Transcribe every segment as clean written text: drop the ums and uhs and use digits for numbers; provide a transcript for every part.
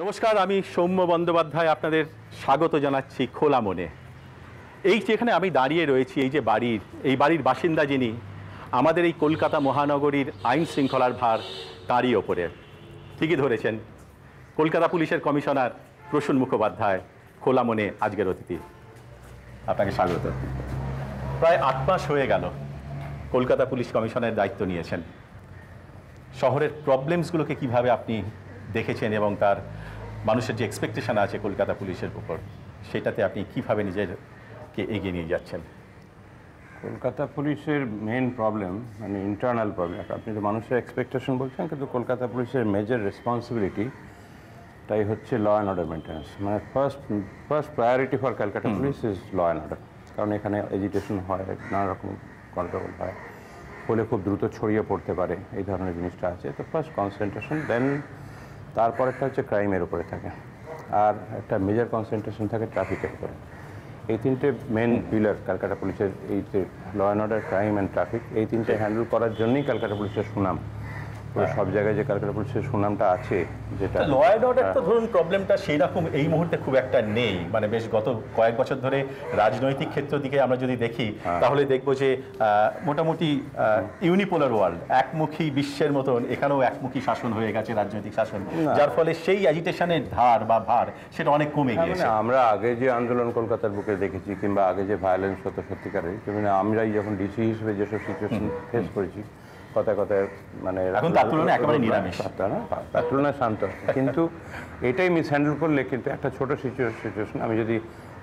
নমস্কার, আমি সৌম্য বন্দ্যোপাধ্যায় আপনাদের স্বাগত জানাচ্ছি খোলা মনে। এই যেখানে আমি দাঁড়িয়ে রয়েছি, এই বাড়ির বাসিন্দা যিনি, আমাদের এই কলকাতা মহানগরীর আইন শৃঙ্খলার ভার তারই ওপরে। ঠিকই ধরেছেন, কলকাতা পুলিশের কমিশনার প্রসূন মুখোপাধ্যায় খোলা মনে আজকের অতিথি। আপনাকে স্বাগত। প্রায় ৮ মাস হয়ে গেল কলকাতা পুলিশ কমিশনের দায়িত্ব নিয়েছেন। শহরের প্রবলেমসগুলোকে কিভাবে আপনি দেখেছেন এবং তার মানুষের যে এক্সপেকটেশন আছে কলকাতা পুলিশের উপর, সেটাতে আপনি কিভাবে নিজেরকে এগিয়ে নিয়ে যাচ্ছেন? কলকাতা পুলিশের মেন প্রবলেম মানে ইন্টারনাল প্রবলেম। আপনি তো মানুষের এক্সপেকটেশন বলছেন, কিন্তু কলকাতা পুলিশের মেজর রেসপন্সিবিলিটি তাই হচ্ছে ল অ্যান্ড অর্ডার মেনটেন্যান্স। মানে first priority for Calcutta police is law and order. কারণ এখানে এজিটেশন হয়, নানা রকম গণ্ডগোল হয়, ফলে খুব দ্রুত ছড়িয়ে পড়তে পারে, এই ধরনের জিনিসটা আছে। তো ফার্স্ট কনসেন্ট্রেশন, দেন তারপরেরটা হচ্ছে ক্রাইমের উপরে থাকে, আর একটা মেজর কনসেন্ট্রেশন থাকে ট্রাফিকের উপরে। এই তিনটে মেন পিলার ক্যালকাটা পুলিশের, এই যে law and order, crime and traffic, এই তিনটে হ্যান্ডেল করার জন্যই ক্যালকাটা পুলিশের সুনাম। সব জায়গায় যে ক্যালকাটা পুলিশের সুনামটা আছে, যেটা ল অ্যান্ড অর্ডার, তো ধরুন প্রবলেমটা সেই রকম এই মুহূর্তে খুব একটা নেই। মানে বেশ গত কয়েক বছর ধরে রাজনৈতিক ক্ষেত্র দিকে আমরা যদি দেখি, তাহলে দেখব যে মোটামুটি ইউনিপোলার ওয়ার্ল্ড, একমুখী বিশ্বের মতন এখানেও একমুখী শাসন হয়ে গেছে, রাজনৈতিক শাসন, যার ফলে সেই অ্যাজিটেশনের ধার বা ভার সেটা অনেক কমে গিয়েছে। আমরা আগে যে আন্দোলন কলকাতার বুকে দেখেছি, কিংবা আগে যে ভায়োলেন্স হতো সত্যিকারের, মানে আমরাই যখন ডিসি হিসেবে যেসব সিচুয়েশন ফেস করেছি, কথায় কথায় মানে এখন তার তুলনায় একেবারে নিরামিষ, তার তুলনায় শান্ত। কিন্তু এটাই মিস হ্যান্ডেল করলে কিন্তু একটা ছোট সিচুয়েশন, আমি যদি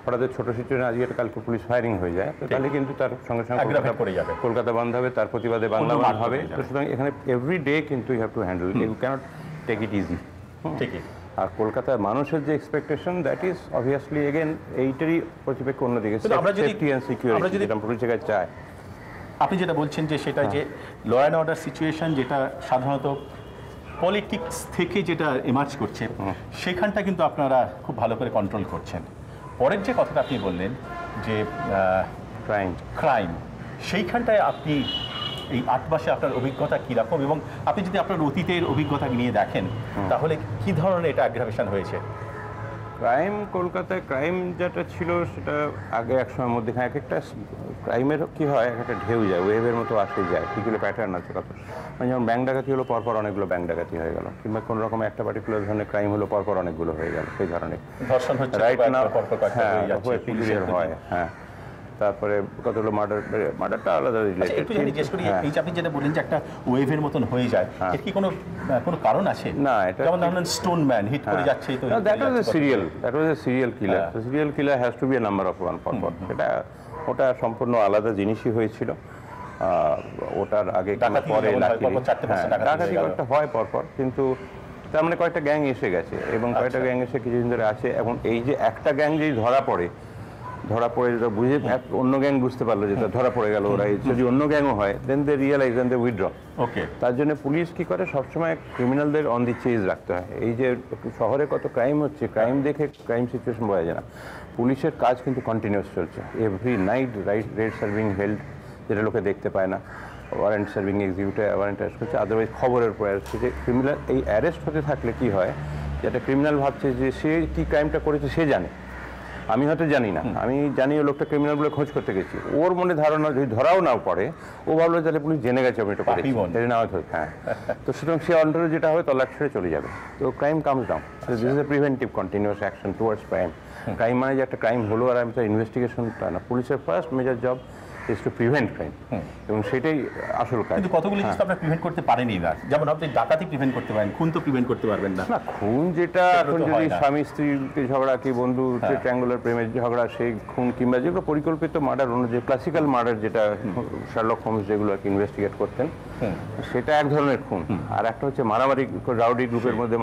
হঠাৎ ছোট সিচুয়েশন আজকে কালকে পুলিশ ফায়ারিং হয়ে যায়, তো তাহলে কিন্তু তার সঙ্গে সঙ্গে পড়ে যাবে, কলকাতা বন্ধ হবে, তার প্রতিবাদে বাংলা বন্ধ হবে। তো সুতরাং এখানে এভরি ডে কিন্তু you have to handle, you cannot take it easy. ঠিকই। আর কলকাতার মানুষের যে expectation, that is obviously again এইটারই প্রতিপক্ষে অন্যদিকে সেফটি অ্যান্ড সিকিউরিটি যেটা পুলিশের কাছে চায়। আপনি যেটা বলছেন যে সেটা যে ল অ্যান্ড অর্ডার সিচুয়েশন, যেটা সাধারণত পলিটিক্স থেকে যেটা এমার্জ করছে, সেখানটা কিন্তু আপনারা খুব ভালো করে কন্ট্রোল করছেন। পরের যে কথাটা আপনি বললেন যে ক্রাইম, সেইখানটায় আপনি এই 8 মাসে আপনার অভিজ্ঞতা কীরকম, এবং আপনি যদি আপনার অতীতের অভিজ্ঞতা নিয়ে দেখেন, তাহলে কী ধরনের এটা অ্যাগ্রাভেশন হয়েছে? ক্রাইম, কলকাতায় ক্রাইম যেটা ছিল সেটা আগে এক সময়ের মধ্যে এক একটা ক্রাইমের কী হয়, একটা ঢেউ যায়, ওয়েভের মতো আসে যায়, কীগুলো প্যাটার্ন আছে কত। মানে যেমন ব্যাংক ডাকাতি হলো, পরপর অনেকগুলো ব্যাংক ডাকাতি হয়ে গেল, কিংবা কোনো রকম একটা পার্টিকুলার ধরনের ক্রাইম হলো, পরপর অনেকগুলো হয়ে গেল, সেই ধরনের ধর্ষণ হচ্ছে, রাইট না? হ্যাঁ, হ্যাঁ। তারপরে কতগুলো মার্ডারটা আলাদা রিলেটেড। একটু যদি জিজ্ঞেস করি, এই যে আপনি যেটা বললেন যে একটা ওয়েভের মতন হয়ে যায়, এর কি কোনো কারণ আছে? না, এটা যেমন ধরুন স্টোন ম্যান হিট করে যাচ্ছে, তো that was a serial killer. Serial killer has to be a number of one পরপর। ওটা সম্পূর্ণ আলাদা জিনিসই হয়েছিল। ওটার আগে পরে ডাকাতি একটা হয় পরপর, কিন্তু তার মানে কয়েকটা গ্যাং এসে গেছে, এবং কয়েকটা গ্যাং এসে কিছুদিন ধরে আছে। এবং এই যে একটা গ্যাং যেই ধরা পড়ে যেটা বুঝে অন্য গ্যাং বুঝতে পারলো যেটা ধরা পড়ে গেল, ওরা যদি অন্য গ্যাংও হয়, দেন দে রিয়েলাইজ দেন দে উইথড্র। ওকে, তার জন্য পুলিশ কি করে, সবসময় ক্রিমিনালদের অন দি চেজ রাখতে হয়। এই যে শহরে কত ক্রাইম হচ্ছে, ক্রাইম দেখে ক্রাইম সিচুয়েশন বোঝা যায় না। পুলিশের কাজ কিন্তু কন্টিনিউয়াস চলছে, every night red serving held, যেটা লোকে দেখতে পায় না, warrant serving executive warrant arrest করছে, আদারওয়াইজ খবরের পর আসছে যে ক্রিমিনাল এই অ্যারেস্ট হতে থাকলে কি হয়, যেটা ক্রিমিনাল ভাবছে যে সে কী ক্রাইমটা করেছে সে জানে, আমি হয়তো জানি না, আমি জানি ও লোকটা ক্রিমিনাল বলে খোঁজ করতে গেছি, ওর মনে ধারণা যদি ধরাও নাও পড়ে, ও ভাবলো তাহলে পুলিশ জেনে গেছে আমি এটা করেছি, না হয়তো। হ্যাঁ, তো সুতরাং সে অলরেডি যেটা হবে তল্লাট ছেড়ে চলে যাবে। তো crime comes down. This is a preventive continuous action towards crime. Crime মানে যে একটা ক্রাইম হলো আর আমি তার ইনভেস্টিগেশনটা না, পুলিশের first major job is to prevent crime, এবং সেটাই আসল কাজ। কিন্তু কতগুলি জিনিস আপনারা প্রিভেন্ট করতে পারেনি না, যেমন আপনি ডাকাতি প্রিভেন্ট করতে পারেন, খুন তো প্রিভেন্ট করতে পারবেন না। না, খুন যেটা এখন যদি স্বামী স্ত্রীর ঝগড়া, কি বন্ধু ট্রায়াঙ্গুলার প্রেমের ঝগড়া, সেই খুন, কিংবা যেগুলো পরিকল্পিত মার্ডার, অন্য যে ক্লাসিক্যাল মার্ডার যেটা শার্লক হোমস যেগুলো আর কি ইনভেস্টিগেট করতেন, সেটা এক ধরনের খুন। আর একটা হচ্ছে মারামারি, রাউডি গ্রুপের মধ্যে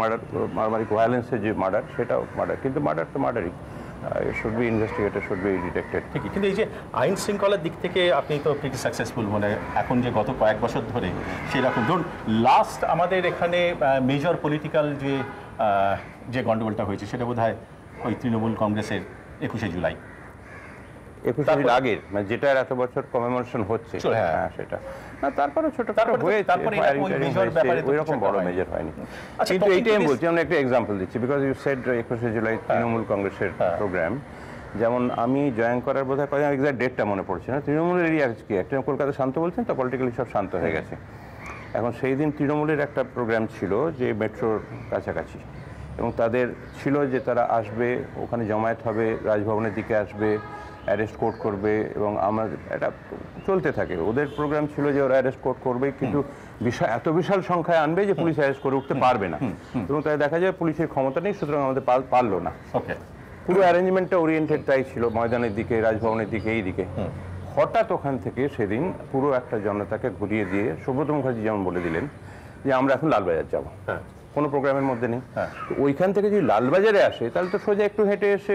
মারামারি ভায়োলেন্সের যে মার্ডার, সেটাও মার্ডার, কিন্তু মার্ডার তো মার্ডারই, should be investigated, should be detected. ঠিকই, কিন্তু এই যে আইন শৃঙ্খলার দিক থেকে আপনি তো প্রিটি সাকসেসফুল, মানে এখন যে গত কয়েক বছর ধরে সেরকম ধরুন লাস্ট আমাদের এখানে মেজর পলিটিক্যাল যে গণ্ডগোলটা হয়েছে, সেটা বোধ হয় ওই তৃণমূল কংগ্রেসের 21শে জুলাই। 21 জুলাই আগের, মানে যেটার এত বছর কমেমোরেশন হচ্ছে, হ্যাঁ। হ্যাঁ সেটা না, তারপরে ছোটখাটো তারপরে হয়েছে, এরকম ওই মেজর ব্যাপারে তো ওইরকম কিছু বড় একটা মেজর হয়নি। আচ্ছা, কিন্তু তখন এইটাই আমি পুলিশ- বলছি, আমরা একটা এক্সাম্পল দিচ্ছি, because you said 21 July Trinamool কংগ্রেসের প্রোগ্রাম। যেমন আমি জয়েন করার বোধহয় কয়েক এক্সাক্ট ডেটটা মনে পড়ছে না, তৃণমূলের এরিয়া কি একটা কলকাতা শান্ত বলছেন তো, পলিটিক্যালি সব শান্ত হয়ে গেছে। এখন সেই দিন তৃণমূলের একটা প্রোগ্রাম ছিল যে মেট্রোর কাছাকাছি, এবং তাদের ছিল যে তারা আসবে, ওখানে জমায়েত হবে, রাজভবনের দিকে আসবে, অ্যারেস্ট কোর্ট করবে, এবং আমার এটা চলতে থাকে। ওদের প্রোগ্রাম ছিল যে ওরা অ্যারেস্ট কোর্ট করবে, কিন্তু এত বিশাল সংখ্যায় আনবে যে পুলিশ অ্যারেস্ট করে উঠতে পারবে না, এবং তাই দেখা যায় পুলিশের ক্ষমতা নেই, সুতরাং আমাদের পারলো না। ওকে, পুরো অ্যারেঞ্জমেন্টটা ওরিয়েন্টেড তাই ছিল, ময়দানের দিকে, রাজভবনের দিকে, এই দিকে। হঠাৎ ওখান থেকে সেদিন পুরো একটা জনতাকে ঘুরিয়ে দিয়ে সুব্রত মুখার্জি যেমন বলে দিলেন যে আমরা এখন লালবাজার যাব, কোনো প্রোগ্রামের মধ্যে নেই। তো ওইখান থেকে যদি লালবাজারে আসে তাহলে তো সোজা একটু হেঁটে এসে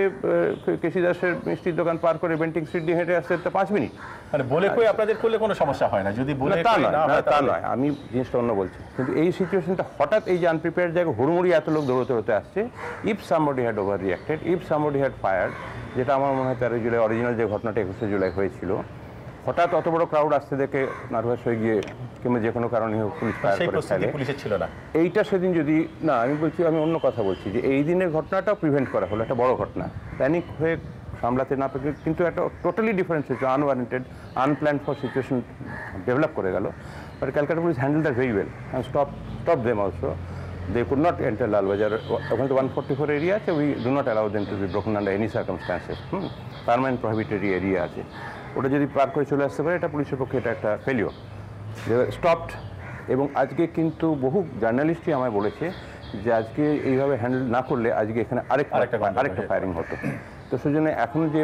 কেশিদাসের মিষ্টির দোকান পার করে বেন্টিং স্ট্রিট দিয়ে হেঁটে আসতে তো 5 মিনিট। মানে বলে কই আপনাদের করলে কোনো সমস্যা হয় না, যদি বলে তা কই নয়, না না, হয় তা তাহলে- নয়, আমি জিনিসটা অন্য বলছি। কিন্তু এই সিচুয়েশনটা হঠাৎ এই যে আনপ্রিপেয়ার্ড জায়গায় হুড়মুড়ি এত লোক দৌড়তে হতে আসছে, if somebody had over reacted, if somebody had fired, যেটা আমার মনে হয় 13 জুলাই অরিজিনাল যে ঘটনাটা 21 জুলাই হয়েছিল, হঠাৎ অত বড় ক্রাউড আসতে দেখে নার্ভাস হয়ে গিয়ে কিংবা যে কোনো কারণে হোক পুলিশ ফায়ার সেই করে প্রস্তুতি ফেলে, পুলিশের ছিল না। এইটা সেদিন যদি না, আমি বলছি, আমি অন্য কথা বলছি যে এই দিনের ঘটনাটা প্রিভেন্ট করা হলো, একটা বড় ঘটনা, প্যানিক হয়ে সামলাতে না পেরে, কিন্তু একটা totally different situation, unwarranted, unplanned for situation develop করে গেল। But Calcutta police handle that very well and stop them also. They could not enter Lalbazar, ওখানে তো 144 এরিয়া আছে, we do not allow them to be broken under any circumstances. Permanent prohibited area আছে, ওটা যদি পার করে চলে আসতে পারে, এটা পুলিশের পক্ষে এটা একটা ফেলিওর। স্টপড। এবং আজকে কিন্তু বহু জার্নালিস্টই আমায় বলেছে যে আজকে এইভাবে হ্যান্ডেল না করলে আজকে এখানে আরেকটা ফায়ারিং হতো। তো সেজন্য এখন যে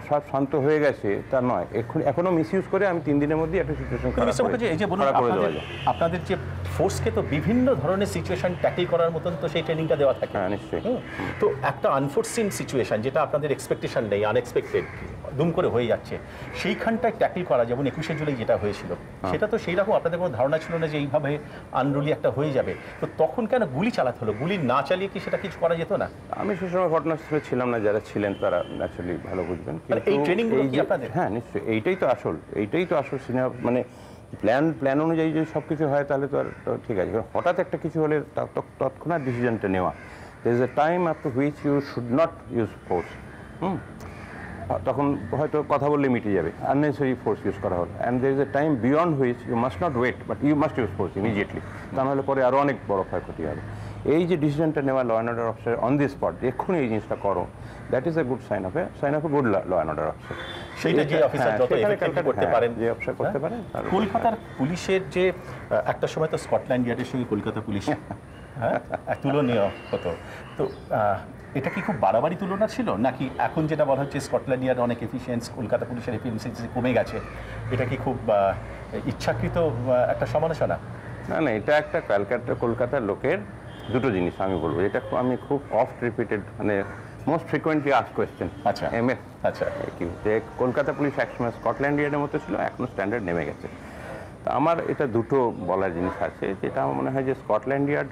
সব শান্ত হয়ে গেছে তা নয়, এখনো মিসইউজ করে আমি 3 দিনের মধ্যে একটা সিচুয়েশন এই যে বলুন, আপনাদের যে ফোর্সকে তো বিভিন্ন ধরনের সিচুয়েশন ট্যাকল করার মতন তো সেই ট্রেনিংটা দেওয়া থাকে। হ্যাঁ, নিশ্চয়ই। তো একটা আনফোর্সিন সিচুয়েশন, যেটা আপনাদের এক্সপেকটেশন নেই, আনএক্সপেক্টেড, দুম করে হয়ে যাচ্ছে, সেইখানটায় ট্যাকল করা, যেমন 21 জুলাই যেটা হয়েছিল, সেটা তো সেই রকম আপনাদের কোনো ধারণা ছিল না যে এইভাবে আনরুলি একটা হয়ে যাবে। তো তখন কেন গুলি চালাতে হলো? গুলি না চালিয়ে কি সেটা কিছু করা যেত না? আমি সে সময় ঘটনাস্থলে ছিলাম না, যারা ছিলেন তারা ন্যাচারালি ভালো বুঝবেন। এই ট্রেনিংগুলো কি আপনাদের? হ্যাঁ, নিশ্চয়ই, এইটাই তো আসল সিনেমা, মানে প্ল্যান অনুযায়ী যদি সব কিছু হয় তাহলে তো আর তো ঠিক আছে, হঠাৎ একটা কিছু হলে তৎক্ষণাৎ ডিসিশনটা নেওয়া। There is a time up to which you should not use force. তখন হয়তো কথা বললে মিটে যাবে, আননেসেসারি ফোর্স ইউজ করা হলো। And there is a time beyond which you must not wait, but you must use force immediately, তা নাহলে পরে আরও অনেক বড় ক্ষয়ক্ষতি হবে। এই যে ডিসিশনটা নেওয়া law and order officer on the spot, এক্ষুনি এই জিনিসটা করো, that is a good sign of a good law and order officer. সেইটা যে অফিসার যত এফেক্টিভলি করতে পারেন, যে অফিসার করতে পারেন। কলকাতার পুলিশের যে একটা সময় তো স্কটল্যান্ড ইয়ার্ডের সঙ্গে কলকাতা পুলিশ তুলনীয় হতো, তো এটা কি খুব বাড়াবাড়ি তুলনা ছিল, নাকি এখন যেটা বলা হচ্ছে স্কটল্যান্ড ইয়ার্ড অনেক এফিসিয়েন্সি, কলকাতা পুলিশের এফিসিয়েন্সি কমে গেছে, এটা কি খুব ইচ্ছাকৃত একটা সমালোচনা? না, এটা একটা কলকাতার লোকের দুটো জিনিস আমি বলবো, এটা আমি খুব অফট রিপিটেড, মানে মোস্ট ফ্রিকোয়েন্টলি আস্ক কোয়েশ্চেন। আচ্ছা, আচ্ছা, কি যে কলকাতা পুলিশ একসময় স্কটল্যান্ড ইয়ার্ডের মতো ছিল, এখনো স্ট্যান্ডার্ড নেমে গেছে। তা আমার এটা দুটো বলার জিনিস আছে, যেটা আমার মনে হয় যে স্কটল্যান্ড ইয়ার্ড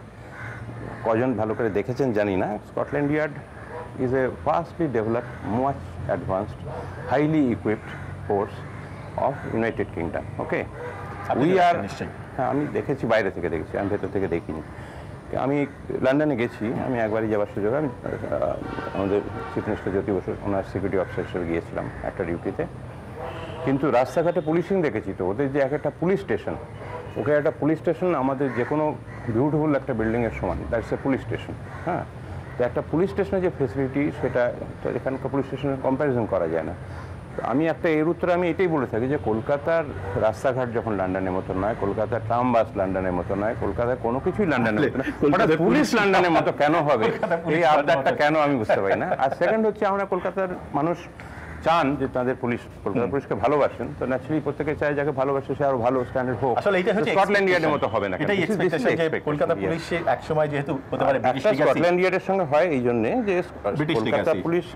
কজন ভালো করে দেখেছেন জানি না, Scotland yard is a fastly developed, much advanced, highly equipped force of United kingdom. Okay, we are, হ্যাঁ আমি দেখেছি, বাইরে থেকে দেখেছি, আমি ভেতর থেকে দেখিনি। আমি লন্ডনে গেছি, আমি একবারই যাওয়ার সুযোগ, আমি আমাদের চিফ মিনিস্টার জ্যোতি বসু ওনার সিকিউরিটি অফিসার হিসেবে গিয়েছিলাম একটা ডিউটিতে, কিন্তু রাস্তাঘাটে পুলিশিং দেখেছি। তো ওদের যে একটা পুলিশ স্টেশন, ওকে একটা পুলিশ স্টেশন আমাদের যে কোনো বিউটিফুল একটা বিল্ডিংয়ের সমান, দ্যাটস এ পুলিশ স্টেশন। হ্যাঁ, তো একটা পুলিশ স্টেশনের যে ফেসিলিটি, সেটা তো এখানকার পুলিশ স্টেশনের কম্প্যারিজন করা যায় না। আমি এর উত্তরে আমি এটাই বলে থাকি যে কলকাতার রাস্তাঘাট যখন লন্ডনের মতো নয়, কলকাতার ট্রাম বাস লন্ডনের মতো নয়, কলকাতার কোনো কিছুই লন্ডনের মতো নয়, পুলিশ লন্ডনের মতো কেন হবে, এই আবদারটা কেন আমি বুঝতে পারি না। আর সেকেন্ড হচ্ছে, আমরা কলকাতার মানুষ চান যে তাদের কলকাতা পুলিশকে ভালোবাসেন, তো ন্যাচারালি প্রত্যেকে চায় যাকে ভালোবাসে সে আরো ভালো স্ট্যান্ডার্ড হোক। আসলে এটা হচ্ছে স্কটল্যান্ড ইয়ার্ডের মতো হবে না, এটাই এক্সপেকটেশন যে কলকাতা পুলিশ একসময় যেহেতু হতে পারে ব্রিটিশ লিগ্যাসি, স্কটল্যান্ড ইয়ার্ডের সঙ্গে হয় এই জন্য যে Kolkata police,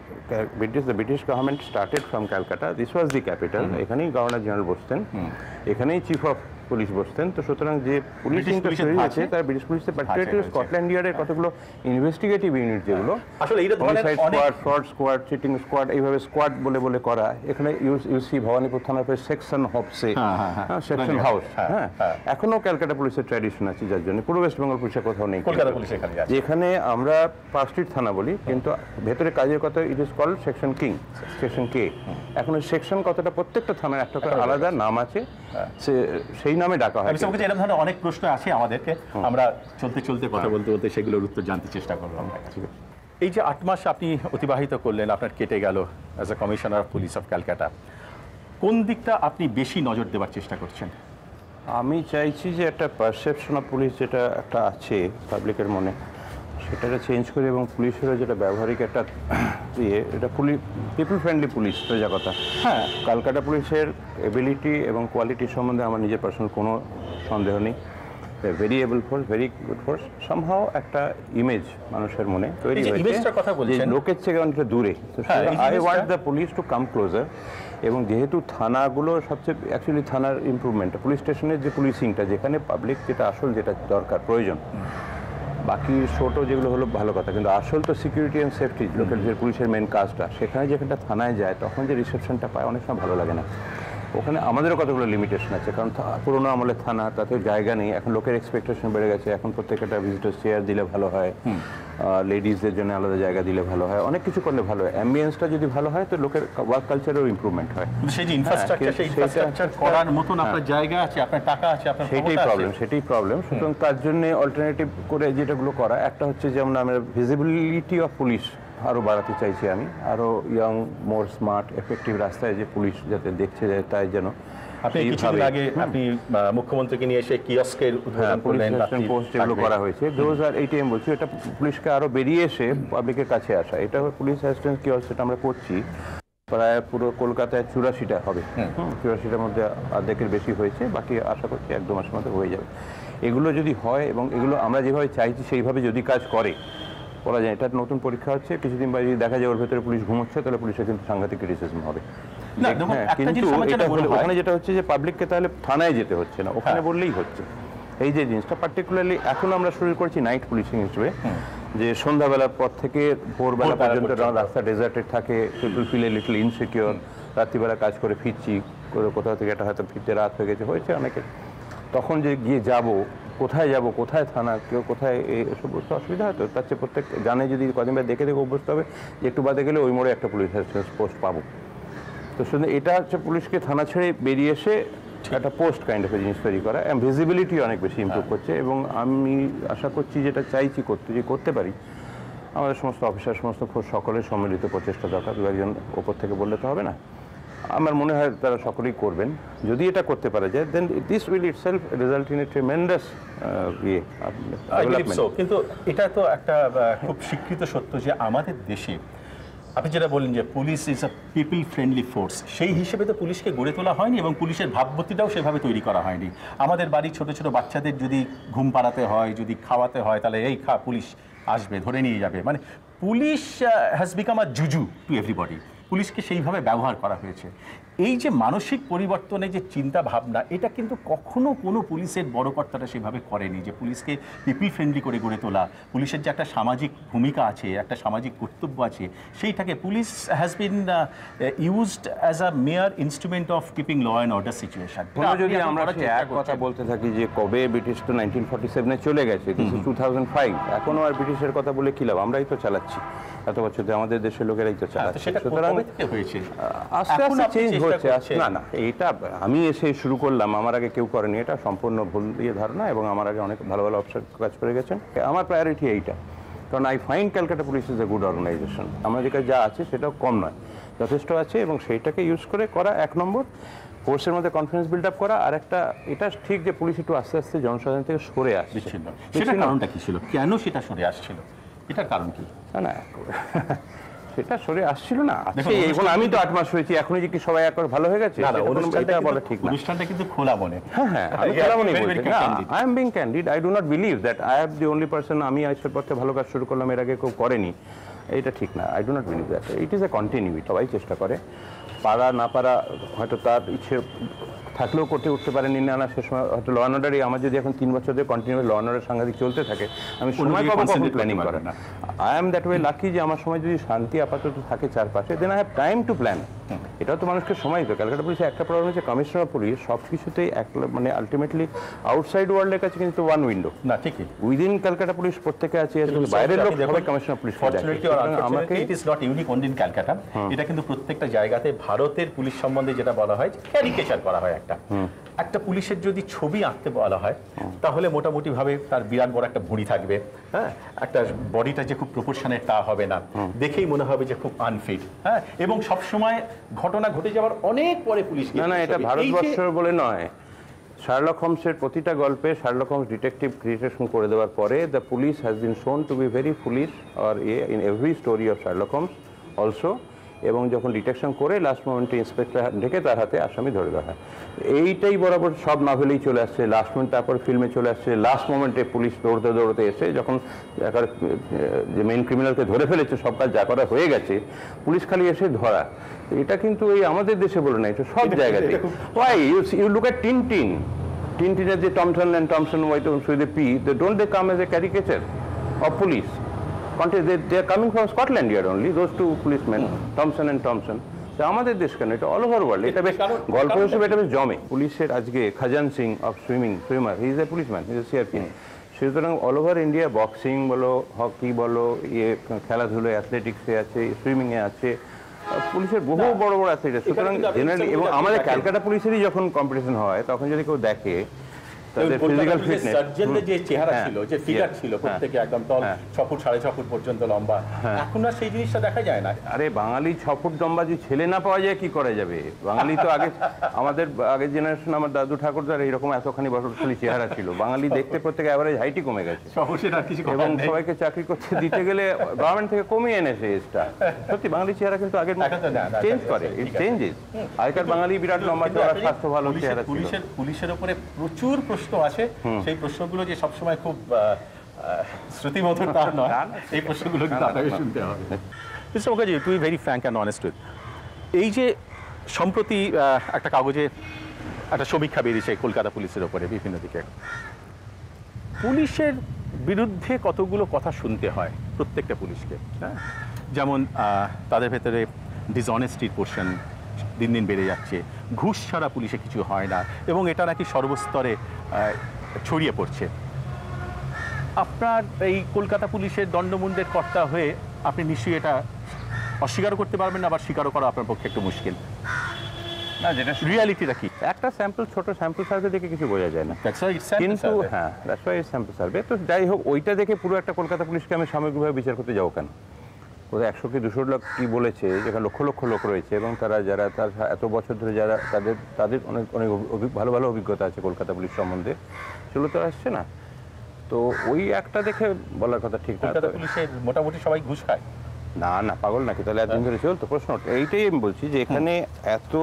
British government started from Calcutta, this was the capital, এখানেই গভর্নর জেনারেল বসতেন, এখানেই চিফ অফ পুলিশ বসতেন। তো সুতরাং যে পুলিশিংটা পুলিশের তৈরি হয়েছে ধাঁচে? তার ব্রিটিশ পুলিশের ধাঁচে পার্টিকুলারলি হয়েছে। স্কটল্যান্ড ইয়ার্ডের কতগুলো ইনভেস্টিগেটিভ ইউনিট যেগুলো আসলে এইটা ধরনের homicide অনেক squad, fraud squad, cheating squad, এইভাবে স্কোয়াড বলে বলে করা। এখানে ইউসি ভবানীপুর থানার পরে সেকশন হপসে, সেকশন হাউস, হ্যাঁ, এখনো ক্যালকাটা পুলিশের ট্র্যাডিশন আছে, যার জন্য পুরো ওয়েস্ট বেঙ্গল পুলিশের কোথাও নেই। কলকাতা পুলিশ এখানে আছে। যেখানে আমরা পার্ক স্ট্রিট থানা বলি, কিন্তু ভেতরে কাজের কথা it is called section king, section K. এখন সেকশন কতটা প্রত্যেকটা থানার একটা করে আলাদা নাম আছে, সেই নামে ডাকা হয়। এরকম ধরনের অনেক প্রশ্ন আছে আমাদেরকে, আমরা চলতে চলতে কথা বলতে বলতে সেগুলোর উত্তর জানতে চেষ্টা করবো। এই যে 8 মাস আপনি অতিবাহিত করলেন, আপনার কেটে গেল as a commissioner of police of Calcutta, কোন দিকটা আপনি বেশি নজর দেওয়ার চেষ্টা করছেন? আমি চাইছি যে একটা পারসেপশন অফ পুলিশ যেটা একটা আছে পাবলিকের মনে, সেটাকে চেঞ্জ করে এবং পুলিশেরও যেটা ব্যবহারিক একটা এটা পিপল ফ্রেন্ডলি পুলিশ, সোজা কথা। হ্যাঁ, ক্যালকাটা পুলিশের এবিলিটি এবং কোয়ালিটি সম্বন্ধে আমার নিজের পার্সোনাল কোনো সন্দেহ নেই। Very able force, very good force. Somehow একটা ইমেজ মানুষের মনে তৈরি হয়েছে ইমেজটার কথা বলছেন, লোকের থেকে অনেকটা দূরে। I want the police to come closer. এবং যেহেতু থানাগুলো সবচেয়ে অ্যাকচুয়ালি থানার ইমপ্রুভমেন্ট, পুলিশ স্টেশনের যে পুলিশিংটা, যেখানে পাবলিক যেটা আসল যেটা দরকার প্রয়োজন, বাকি ছোটো যেগুলো হলো ভালো কথা, কিন্তু আসল তো সিকিউরিটি অ্যান্ড সেফটি, লোকের যে পুলিশের মেন কাজটা, সেখানে যেখানটা থানায় যায় তখন যে রিসেপশনটা পায় অনেক সময় ভালো লাগে না। ওখানে আমাদেরও কতগুলো লিমিটেশন আছে, কারণ পুরোনো আমলের থানা, তাতে জায়গা নেই। এখন লোকের এক্সপেকটেশন বেড়ে গেছে, এখন প্রত্যেকটা ভিজিটার চেয়ার দিলে ভালো হয়, লেডিসদের জন্য আলাদা জায়গা দিলে ভালো হয়, অনেক কিছু করলে ভালো হয়। অ্যাম্বিয়েন্সটা যদি ভালো হয় তো লোকের ওয়ার্ক কালচারেরও ইমপ্রুভমেন্ট হয়। সেই যে ইনফ্রাস্ট্রাকচার, সেই ইনফ্রাস্ট্রাকচার করার মতন আপনার জায়গা আছে, আপনার টাকা আছে, আপনার সেটাই প্রবলেম। সুতরাং তার জন্য অল্টারনেটিভ করে যেটাগুলো করা, একটা হচ্ছে যেমন আমরা ভিজিবিলিটি অফ পুলিশ আরও বাড়াতে চাইছি। আমি আরও ইয়ং, মোর স্মার্ট, এফেক্টিভ রাস্তায় যে পুলিশ যাতে দেখছে যায়, তাই যেন আপনি কিছুদিন আগে আপনি মুখ্যমন্ত্রীকে নিয়ে এসে কিয়স্কের উদ্বোধন করলেন, পোস্ট যেগুলো করা হয়েছে, দোজ আর এইটাই আমি বলছি, এটা পুলিশকে আরও বেরিয়ে এসে পাবলিকের কাছে আসা, এটা পুলিশ অ্যাসিস্ট্যান্ট কিয়স্ক, সেটা আমরা করছি। প্রায় পুরো কলকাতায় 84টা হবে, 84টার মধ্যে অর্ধেকের বেশি হয়েছে, বাকি আশা করছি 1-2 মাসের মধ্যে হয়ে যাবে। এগুলো যদি হয় এবং এগুলো আমরা যেভাবে চাইছি সেইভাবে যদি কাজ করে, বলা যায় এটা নতুন পরীক্ষা হচ্ছে, কিছুদিন পরে যদি দেখা যায় ওর ভেতরে পুলিশ ঘুমোচ্ছে, তাহলে পুলিশের কিন্তু সাংঘাতিক ক্রিটিসিজম হবে। কিন্তু ওখানে যেটা হচ্ছে যে পাবলিককে তাহলে থানায় যেতে হচ্ছে না, ওখানে বললেই হচ্ছে। এই যে জিনিসটা পার্টিকুলারলি এখন আমরা শুরু করছি নাইট পুলিশিং হিসেবে, যে সন্ধ্যাবেলার পর থেকে ভোরবেলা পর্যন্ত রাস্তা ডেজার্টেড থাকে, people feel a little insecure, রাত্রিবেলা কাজ করে ফিরছি, কোথাও থেকে একটা হয়তো ফিরতে রাত হয়ে হয়েছে অনেকে, তখন যে গিয়ে যাব, কোথায় যাব, কোথায় থানা, কেউ কোথায়, এসব বুঝতে অসুবিধা হয়। তো তার চেয়ে প্রত্যেক জানে যদি কদিন দেখে অভ্যস্ত হবে যে একটু বাদে গেলে ওই মোড়ে একটা পুলিশ পোস্ট পাবো। তো শুধু এটা হচ্ছে পুলিশকে থানা ছেড়ে বেরিয়ে এসে একটা পোস্ট কাইন্ড অফ জিনিস তৈরি করা, ভিজিবিলিটি অনেক বেশি ইমপ্রুভ করছে। এবং আমি আশা করছি যেটা চাইছি করতে পারি, আমাদের সমস্ত অফিসার, সমস্ত ফোর্স, সকলের সম্মিলিত প্রচেষ্টা দরকার। দু একজন ওপর থেকে বললে তো হবে না, আমার মনে হয় তারা সকলেই করবেন। যদি এটা করতে পারা যায়, then this will itself result in a tremendous development. কিন্তু এটা তো একটা খুব স্বীকৃত সত্য যে আমাদের দেশে, আপনি যেটা বললেন যে police is a people friendly force, সেই হিসেবে তো পুলিশকে গড়ে তোলা হয়নি এবং পুলিশের ভাবমূর্তিটাও সেভাবে তৈরি করা হয়নি। আমাদের বাড়ির ছোট ছোট বাচ্চাদের যদি ঘুম পাড়াতে হয়, যদি খাওয়াতে হয়, তাহলে এই পুলিশ আসবে, ধরে নিয়ে যাবে। মানে police has become a Juju to everybody. পুলিশকে সেইভাবে ব্যবহার করা হয়েছে। এই যে মানসিক পরিবর্তনের যে চিন্তা ভাবনা, এটা কিন্তু কখনো কোনো পুলিশের বড় কর্তারা সেভাবে করেনি, যে পুলিশকে পিপল ফ্রেন্ডলি করে গড়ে তোলা। পুলিশের যে একটা সামাজিক ভূমিকা আছে, একটা সামাজিক কর্তব্য আছে, সেইটাকে police has been used as a mere instrument of keeping law and order situation. যদি আমরা এক কথা বলতে থাকি যে কবে ব্রিটিশ তো 1947-এ চলে গেছে, 2005, এখনো আর ব্রিটিশের কথা বলে কি লাভ? আমরাই তো চালাচ্ছি এত বছর, আমাদের দেশের লোকেরাই তো চালাচ্ছে। সুতরাং আস্তে আস্তে চেঞ্জ হচ্ছে। না, এটা আমি এসে শুরু করলাম, আমার আগে কেউ করেনি, এটা সম্পূর্ণ ভুল দিয়ে ধারণা। এবং আমার আগে অনেক ভালো ভালো অফিসার কাজ করে গেছেন। আমার প্রায়োরিটি এইটা, কারণ I find Calcutta police is a good organisation. আমাদের কাছে যা আছে সেটাও কম নয়, যথেষ্ট আছে, এবং সেইটাকে ইউজ করে করা 1 নম্বর, ফোর্সের মধ্যে কনফিডেন্স বিল্ড আপ করা। আর একটা এটা ঠিক যে পুলিশ একটু আস্তে আস্তে জনসাধারণ থেকে সরে আসছে। সেটার কারণটা কি ছিল? কেন সেটা সরে আসছিল? এটার কারণ কি? না সেটা সরে আসছিল না। এখন আমি তো 8 মাস হয়েছি, এখনই যে কি সবাই একবার ভালো হয়ে গেছে, এটা বলা ঠিক না। অনুষ্ঠানটা কিন্তু খোলা মনে। হ্যাঁ, আমি খোলা মনে বলছি। I am being candid. I do not believe that I have the only person. আমি আইসের পথে ভালো কাজ শুরু করলাম, এর আগে কেউ করেনি, এটা ঠিক না। I do not believe that. It is a continuity. সবাই চেষ্টা করে, পারা না পারা হয়তো তার ইচ্ছে থাকলেও করতে উঠতে পারেনি না না সে সময় হয়তো ল অ্যান্ড অর্ডারই আমার যদি এখন 3 বছর ধরে কন্টিনিউ ল অ্যান্ড অর্ডার সাংঘাতিক চলতে থাকে আমি সময় পাবো কখন প্ল্যানিং করে না। I am that way lucky যে আমার সময় যদি শান্তি আপাতত থাকে চারপাশে then I have time to plan. এটাও তো মানুষকে সময় দিত। ক্যালকাটা পুলিশে একটা প্রবলেম হচ্ছে কমিশনার পুলিশ সব কিছুতেই মানে আলটিমেটলি আউটসাইড ওয়ার্ল্ডের কাছে কিন্তু ওয়ান উইন্ডো না ঠিকই, উইদিন ক্যালকাটা পুলিশ প্রত্যেকে আছে, বাইরের লোক সবাই কমিশনার পুলিশ। আমাকে it is not unique only in Calcutta, এটা কিন্তু প্রত্যেকটা জায়গাতে ভারতের পুলিশ সম্বন্ধে যেটা বলা হয় ক্যারিকেচার করা হয়। একটা পুলিশের যদি ছবি আঁকতে বলা হয় তাহলে মোটামুটি ভাবে তার বিরাট বড় একটা ভুঁড়ি থাকবে, হ্যাঁ, একটা বডিটা যে খুব প্রপোর্শনের তা হবে না, দেখেই মনে হবে যে খুব আনফিট, হ্যাঁ, এবং সবসময় ঘটনা ঘটে যাওয়ার অনেক পরে পুলিশ। না না, এটা ভারতবর্ষ বলে নয়, শার্লক হোমসের প্রতিটা গল্পে শার্লক হোমস ডিটেকটিভ ক্রিয়েশন করে দেওয়ার পরে the police has been shown to be very foolish or in every story of Sherlock Holmes also. এবং যখন ডিটেকশন করে লাস্ট মোমেন্টে ইন্সপেক্টর ঢেকে তার হাতে আসামি ধরে দেওয়া হয়। এইটাই বরাবর সব নভেলেই চলে আসছে, লাস্ট মোমেন্ট তারপর ফিল্মে চলে আসছে। লাস্ট মোমেন্টে পুলিশ দৌড়তে দৌড়তে এসে যখন যে মেইন ক্রিমিনালকে ধরে ফেলেছে, সব কাজ যা করা হয়ে গেছে, পুলিশ খালি এসে ধরা। এটা কিন্তু এই আমাদের দেশে বলে না, এটা সব জায়গাতে। Why you look at Tintin, টিনটিনের যে Thomson and Thomson with a P, don't they come as a caricature of police? They are coming from Scotland yard only, those two policemen, Thompson and Thompson. আমাদের দেশ কেন, এটা all over world. এটা বেশ গল্প হিসেবে এটা বেশ জমে। পুলিশের আজকে Khajan Singh of swimmer, he is a policeman, he is a CRP. সুতরাং অল ওভার ইন্ডিয়া বক্সিং বলো, হকি বলো, খেলাধুলো অ্যাথলেটিক্সে আছে, সুইমিংয়ে আছে, পুলিশের বহু বড় বড় অ্যাথলিট আছে। সুতরাং জেনারেলি, এবং আমাদের ক্যালকাটা পুলিশেরই যখন কম্পিটিশন হয় তখন যদি কেউ দেখে ফিজিক্যাল ফিটনেস, সার্জেন্টদের যে চেহারা ছিল, যে ফিগার ছিল, প্রত্যেকে একদম তল 6 ফুট 6.5 ফুট পর্যন্ত লম্বা, এখন আর সেই জিনিসটা দেখা যায় না। আরে বাঙালি 6 ফুট লম্বা যে ছেলে না পাওয়া যায় কি করা যাবে? বাঙালি তো আগে আমাদের আগের জেনারেশন, আমার দাদু ঠাকুরদার এইরকম এতখানি বছরখালি চেহারা ছিল। বাঙালি দেখতে প্রত্যেকে অ্যাভারেজ হাইটই কমে গেছে, এবং সবাইকে চাকরি করতে দিতে গেলে গভর্নমেন্ট থেকে কমিয়ে এনেছে এজটা। সত্যি বাঙালি চেহারা কিন্তু আগের চেঞ্জ করে, ইট চেঞ্জেস। আগেকার বাঙালি বিরাট লম্বা, স্বাস্থ্য ভালো চেহারা ছিল। পুলিশের উপরে প্রচুর প্রশ্ন আছে, সেই প্রশ্নগুলো যে সবসময় খুব শ্রুতিমধুর তা নয়, এই প্রশ্নগুলো কিন্তু আপনাকে শুনতে হবে। Mister Mukherjee, to be very frank and honest with, এই যে সম্প্রতি একটা কাগজে একটা সমীক্ষা বেরিয়েছে কলকাতা পুলিশের ওপরে বিভিন্ন দিকে, পুলিশের বিরুদ্ধে কতগুলো কথা শুনতে হয় প্রত্যেকটা পুলিশকে, হ্যাঁ, যেমন তাদের ভেতরে ডিসঅনেস্টির পোর্শন দিন দিন বেড়ে যাচ্ছে, ঘুষ ছাড়া পুলিশে কিছু হয় না, এবং এটা নাকি সর্বস্তরে ছড়িয়ে পড়ছে। আপনার এই কলকাতা পুলিশের দণ্ডমুণ্ডের কর্তা হয়ে আপনি নিশ্চয়ই এটা অস্বীকারও করতে পারবেন না, আবার স্বীকারও করা আপনার পক্ষে একটু মুশকিল না, যেটা রিয়ালিটিটা কি। একটা ছোট স্যাম্পল সার্ভে দেখে কিছু বোঝা যায় না, কিন্তু হ্যাঁ, দ্যাটস ওয়াই স্যাম্পল সার্ভে। তো যাই হোক, ওইটা দেখে পুরো একটা কলকাতা পুলিশকে আমি সামগ্রিকভাবে বিচার করতে যাবো কেন? ওদের 100 কি 200 লোক কি বলেছে, যেখানে লক্ষ লক্ষ লোক রয়েছে, এবং তারা যারা তার এত বছর ধরে যারা তাদের অনেক অনেক ভালো ভালো অভিজ্ঞতা আছে কলকাতা পুলিশ সম্বন্ধে, সেগুলো তো আসছে না। তো ওই একটা দেখে বলার কথা ঠিক না। কলকাতা পুলিশের মোটামুটি সবাই ঘুষ খায় না? না, পাগল নাকি? তাহলে একদিন ধরে চলতো প্রশ্ন। এইটাই আমি বলছি যে এখানে এত,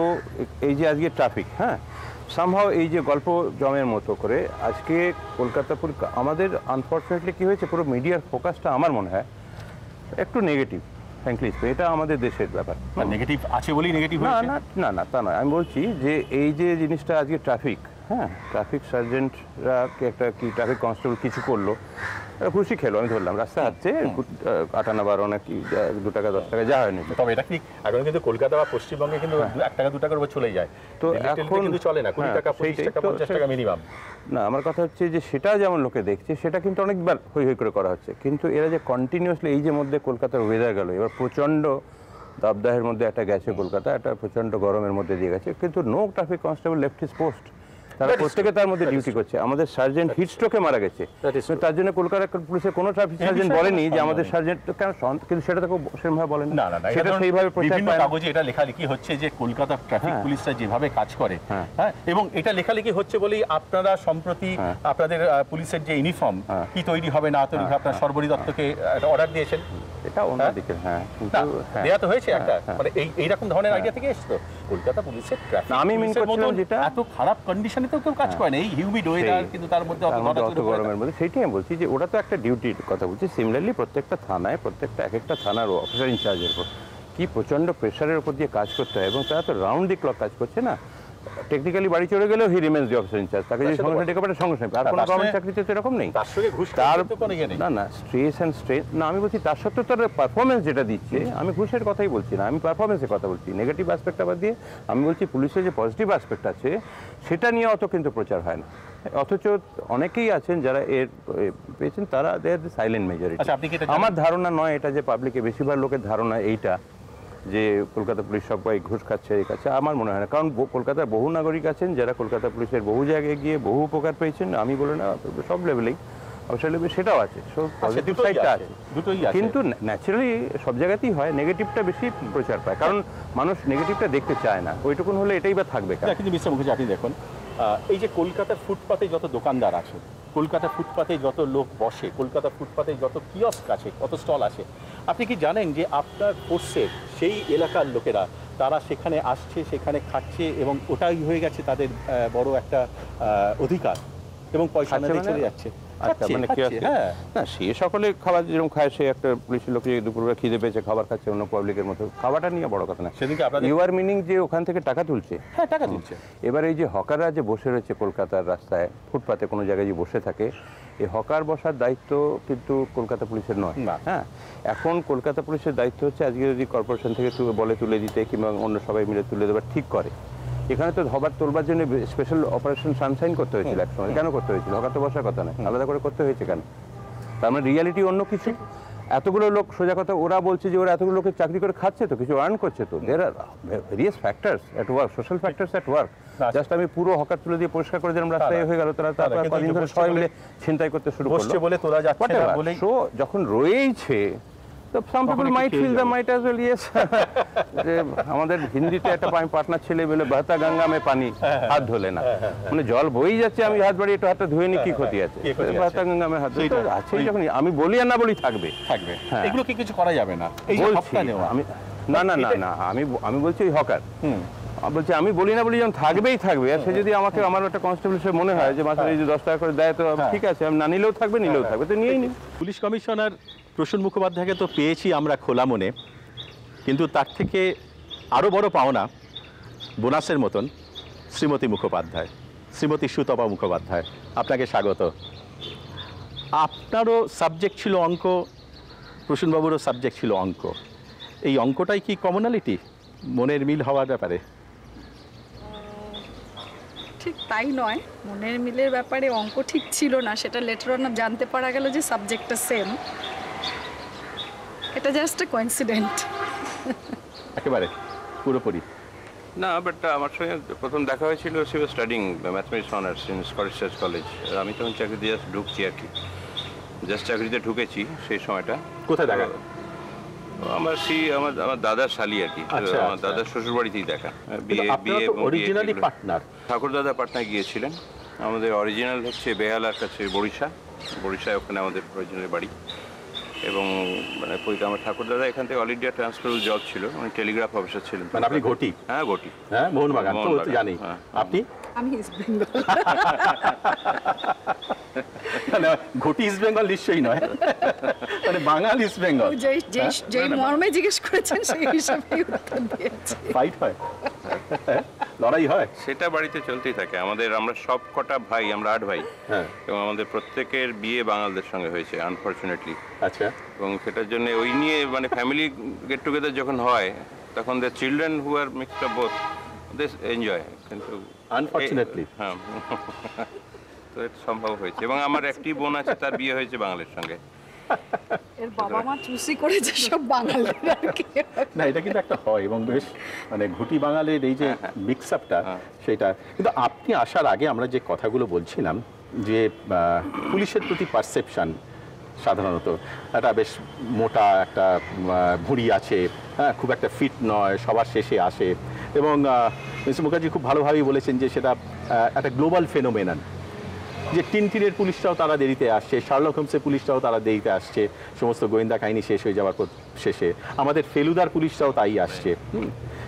এই যে আজকে ট্রাফিক, হ্যাঁ, সামহাও এই যে গল্প জমের মতো করে আজকে কলকাতা পুলিশ, আমাদের আনফর্চুনেটলি কি হয়েছে, পুরো মিডিয়ার ফোকাসটা আমার মনে হয় একটু নেগেটিভ, ফ্র্যাঙ্কলি। এটা আমাদের দেশের ব্যাপার। নেগেটিভ আছে বলেই নেগেটিভ না না না না, তা নয়। আমি বলছি যে এই যে জিনিসটা আজকে ট্রাফিক, হ্যাঁ, ট্রাফিক সার্জেন্টরা একটা কি ট্রাফিক কনস্টেবল কিছু করলো, খুশি খেলো, আমি ধরলাম রাস্তা হাঁটছে 58-12 নাকি 2 টাকা 10 টাকা যা হয়নি। তবে এটা কি এখন কিন্তু কলকাতা বা পশ্চিমবঙ্গে কিন্তু 1 টাকা 2 টাকার উপর চলে যায়, তো এখন কিন্তু চলে না 20 টাকা 25 টাকা 50 টাকা মিনিমাম। না, আমার কথা হচ্ছে যে সেটা যেমন লোকে দেখছে, সেটা কিন্তু অনেকবার হই হই করে করা হচ্ছে, কিন্তু এরা যে কন্টিনিউয়াসলি, এই যে মধ্যে কলকাতার ওয়েদার গেল, এবার প্রচণ্ড দাবদাহের মধ্যে একটা গেছে কলকাতা, একটা প্রচণ্ড গরমের মধ্যে দিয়ে গেছে, কিন্তু no traffic constable left his post. তারা প্রত্যেকে তার মধ্যে ডিউটি করছে। আমাদের সার্জেন্ট হিট স্ট্রোকে মারা গেছে, তার জন্য কলকাতা পুলিশের কোনো ট্রাফিক সার্জেন্ট বলেনি যে আমাদের সার্জেন্ট কেন, কিন্তু সেটা তো সেরকমভাবে বলেন না। সেটা সেইভাবে বিভিন্ন কাগজে এটা লেখালেখি হচ্ছে যে কলকাতা ট্রাফিক পুলিশরা যেভাবে কাজ করে, হ্যাঁ, এবং এটা লেখালেখি হচ্ছে বলেই আপনারা সম্প্রতি আপনাদের পুলিশের যে ইউনিফর্ম কি তৈরি হবে না তৈরি হবে, আপনার সর্বরী দত্তকে অর্ডার দিয়েছেন, এটা অন্য দিকে, হ্যাঁ, দেয়া তো হয়েছে একটা, মানে এইরকম ধরনের আইডিয়া থেকে এসেছে। কলকাতা পুলিশের ট্রাফিক, আমি মিন করছিলাম যেটা এত খারাপ কন্ডিশনে তো কেউ কাজ করে না, এই হিউমিড ওয়েদার, কিন্তু তার মধ্যে অত গরমের মধ্যে, সেইটাই আমি বলছি যে ওরা তো একটা ডিউটির কথা বলছি। সিমিলারলি প্রত্যেকটা থানায়, প্রত্যেকটা এক একটা থানার অফিসার ইনচার্জের উপর কি প্রচণ্ড প্রেশারের উপর দিয়ে কাজ করতে হয় এবং তারা তো রাউন্ড দি ক্লক কাজ করছে না। টেকনিক্যালি বাড়ি চলে গেলেও হি রিমেন্স দি অফিসার ইনচার্জ, তাকে যদি সঙ্গে ডেকে পাঠায় সঙ্গে সঙ্গে। আর কোনো গভর্নমেন্ট চাকরিতে তো এরকম নেই। তার সঙ্গে ঘুষ তার তো কোনো ইয়ে নেই। না না স্ট্রেস অ্যান্ড স্ট্রেস না, আমি বলছি তার সত্ত্বেও তার পারফরমেন্স যেটা দিচ্ছে, আমি ঘুষের কথাই বলছি না, আমি পারফরমেন্সের কথা বলছি। নেগেটিভ অ্যাসপেক্ট আবার দিয়ে আমি বলছি পুলিশের যে পজিটিভ অ্যাসপেক্ট আছে সেটা নিয়ে অত কিন্তু প্রচার হয় না। অথচ অনেকেই আছেন যারা এর পেয়েছেন, তারা দে আর সাইলেন্ট মেজরিটি। আচ্ছা, আপনি কি এটা আমার ধারণা নয় এটা যে পাবলিকে বেশিরভাগ লোকের ধারণা এইটা যে কলকাতা পুলিশ সবাই ঘুষ খাচ্ছে এই খাচ্ছে, আমার মনে হয় না। কারণ কলকাতার বহু নাগরিক আছেন যারা কলকাতা পুলিশের বহু জায়গায় গিয়ে বহু উপকার পেয়েছেন, আমি বলে না সব লেভেলেই, অবশ্যই লেভেলে সেটাও আছে, সব পজিটিভ সাইডটা আছে, দুটোই আছে। কিন্তু ন্যাচারালি সব জায়গাতেই হয় নেগেটিভটা বেশি প্রচার পায়, কারণ মানুষ নেগেটিভটা দেখতে চায় না। ওইটুকুন হলে এটাই বা থাকবে কেন? কিন্তু মিস্টার মুখার্জি, আপনি দেখুন এই যে কলকাতার ফুটপাতে যত দোকানদার আছে, কলকাতা ফুটপাতে যত লোক বসে, কলকাতা ফুটপাতে যত কিয়স্ক আছে, কত স্টল আছে, আপনি কি জানেন যে আপনার ফোর্সের সেই এলাকার লোকেরা তারা সেখানে আসছে, সেখানে খাচ্ছে এবং ওটাই হয়ে গেছে তাদের বড় একটা অধিকার এবং পয়সা না দিয়ে চলে যাচ্ছে। আচ্ছা, মানে কি আছে? হ্যাঁ, না, সে সকলে খাবার যেরকম খায়, সে একটা পুলিশের লোক দুপুরবেলা খিদে পেয়েছে খাবার খাচ্ছে, অন্য পাবলিকের মতো, খাওয়াটা নিয়ে বড় কথা না। সেদিনকে আপনাদের ইউ আর মিনিং যে ওখান থেকে টাকা তুলছে। হ্যাঁ, টাকা তুলছে। এবার এই যে হকাররা যে বসে রয়েছে কলকাতার রাস্তায় ফুটপাতে কোনো জায়গায় যে বসে থাকে, এই হকার বসার দায়িত্ব কিন্তু কলকাতা পুলিশের নয়। না। হ্যাঁ, এখন কলকাতা পুলিশের দায়িত্ব হচ্ছে আজকে যদি কর্পোরেশন থেকে বলে তুলে দিতে কিংবা অন্য সবাই মিলে তুলে দেবার ঠিক করে। এখানে তো হবার তোলবার জন্য স্পেশাল অপারেশন সানশাইন করতে হয়েছিল একসময়। কেন করতে হয়েছিল? হকার তো বসার কথা না, আলাদা করে করতে হয়েছে কেন? তার মানে রিয়ালিটি অন্য কিছু। এতগুলো লোক, সোজা কথা, ওরা বলছে যে ওরা এতগুলো লোকের চাকরি করে খাচ্ছে, তো কিছু আর্ন করছে, তো there are various factors at work, social factors at work. Just আমি পুরো হকার তুলে দিয়ে পরিষ্কার করে দিলাম, রাস্তায় হয়ে গেল, তারপর কদিন ধরে সবাই মিলে ছিনতাই করতে শুরু করলো বলে তোলা যাচ্ছে না বলেই। সো যখন রয়েইছে, তো some people might feel the might as well, yes. যে আমাদের হিন্দিতে একটা পার্টনার ছেলে বলে বহতা গঙ্গা মে পানি হাত ধোলে না, মানে জল বই যাচ্ছে, আমি হাত বাড়িয়ে একটু হাতটা ধুয়ে নি, কি ক্ষতি আছে? বহতা গঙ্গা মে হাত ধোলে আছে, যখন আমি বলি আর না বলি থাকবে। এগুলো কি কিছু করা যাবে না? এই যে হপ্তা নেওয়া, আমি না না না না আমি বলছি ওই হকার, বলছি আমি বলি না বলি যখন থাকবেই থাকবে। আর সে যদি আমাকে আমার একটা কনস্টেবল হিসেবে মনে হয় যে মাসে যদি 10 টাকা করে দেয়, তো ঠিক আছে, আমি না নিলেও থাকবে, নিলেও থাকবে, তো নিয়েই নি। পুলিশ কমিশনার প্রসূন মুখোপাধ্যায়কে তো পেয়েছি আমরা খোলা মনে, কিন্তু তার থেকে আরও বড় পাওনা বোনাসের মতন শ্রীমতী মুখোপাধ্যায়, শ্রীমতী সুতপা মুখোপাধ্যায়, আপনাকে স্বাগত। আপনারও সাবজেক্ট ছিল অঙ্ক, প্রসূনবাবুরও সাবজেক্ট ছিল অঙ্ক। এই অঙ্কটাই কি কমনালিটি, মনের মিল হওয়ার ব্যাপারে? ঠিক তাই নয়, মনের মিলের ব্যাপারে অঙ্ক ঠিক ছিল না, সেটা লেটার অন জানতে পারা গেল যে সাবজেক্টটা সেম। এটা জাস্ট এ কোইন্সিডেন্ট। একেবারে পুরোপুরি না, বাট আমার সঙ্গে প্রথম দেখা হয়েছিল, C was studying mathematics honours in Scottish church college. আমি তখন চাকরিতে জাস্ট ঢুকছি আর কি, জাস্ট চাকরিতে ঢুকেছি সেই সময়টা। কোথায় দেখা? আমার দাদার শালি আর কি, আমার দাদার শ্বশুর বাড়িতেই দেখা। অরিজিনালি পার্টনার ঠাকুর দাদা পাটনায় গিয়েছিলেন। আমাদের অরিজিনাল হচ্ছে বেহালার কাছে বরিশায়, ওখানে আমাদের অরিজিনাল বাড়ি। এবং মানে আমার ঠাকুর দাদা এখান থেকে অল ইন্ডিয়া ট্রান্সফারেবল জব ছিল, মানে টেলিগ্রাফ অফিসার ছিলেন। মানে আপনি ঘটি? হ্যাঁ, ঘটি। হ্যাঁ, মোহনবাগান তো জানি। আপনি? আমি ইস্ট বেঙ্গল। মানে ঘটি ইস্ট বেঙ্গল নিশ্চয়ই নয়, মানে বাঙাল ইস্ট বেঙ্গল। যেই মর্মে জিজ্ঞেস করেছেন সেই হিসাবে উত্তর দিয়েছি। ফাইট হয়, লড়াই হয়, সেটা বাড়িতে চলতেই থাকে আমাদের। আমরা সব কটা ভাই, আমরা 8 ভাই, এবং আমাদের প্রত্যেকের বিয়ে বাঙালদের সঙ্গে হয়েছে আনফরচুনেটলি। আচ্ছা। এবং সেটার জন্য ওই নিয়ে মানে ফ্যামিলি গেট টুগেদার যখন হয়, তখন the children who are mixed up both they enjoy, কিন্তু আনফরচুনেটলি হ্যাঁ তো এটা সম্ভব হয়েছে। এবং আমার একটি বোন আছে, তার বিয়ে হয়েছে বাঙালির সঙ্গে। এর বাবা মা চুসি করেছে সব বাঙালির আর কি। না, এটা কিন্তু একটা হয়, এবং বেশ মানে ঘুটি বাঙালির এই যে মিক্স আপটা, সেটা কিন্তু আপনি আসার আগে আমরা যে কথাগুলো বলছিলাম, যে পুলিশের প্রতি পারসেপশন সাধারণত একটা বেশ মোটা একটা ভুঁড়ি আছে, হ্যাঁ, খুব একটা ফিট নয়, সবার শেষে আসে, এবং মিস্টার মুখার্জি খুব ভালোভাবেই বলেছেন যে সেটা একটা গ্লোবাল ফেনোমেনন, যে টিনটিনের পুলিশটাও তারা দেরিতে আসছে, শার্লক হোমসের পুলিশটাও তারা দেরিতে আসছে, সমস্ত গোয়েন্দা কাহিনী শেষ হয়ে যাওয়ার পর শেষে আমাদের ফেলুদার পুলিশটাও তাই আসছে।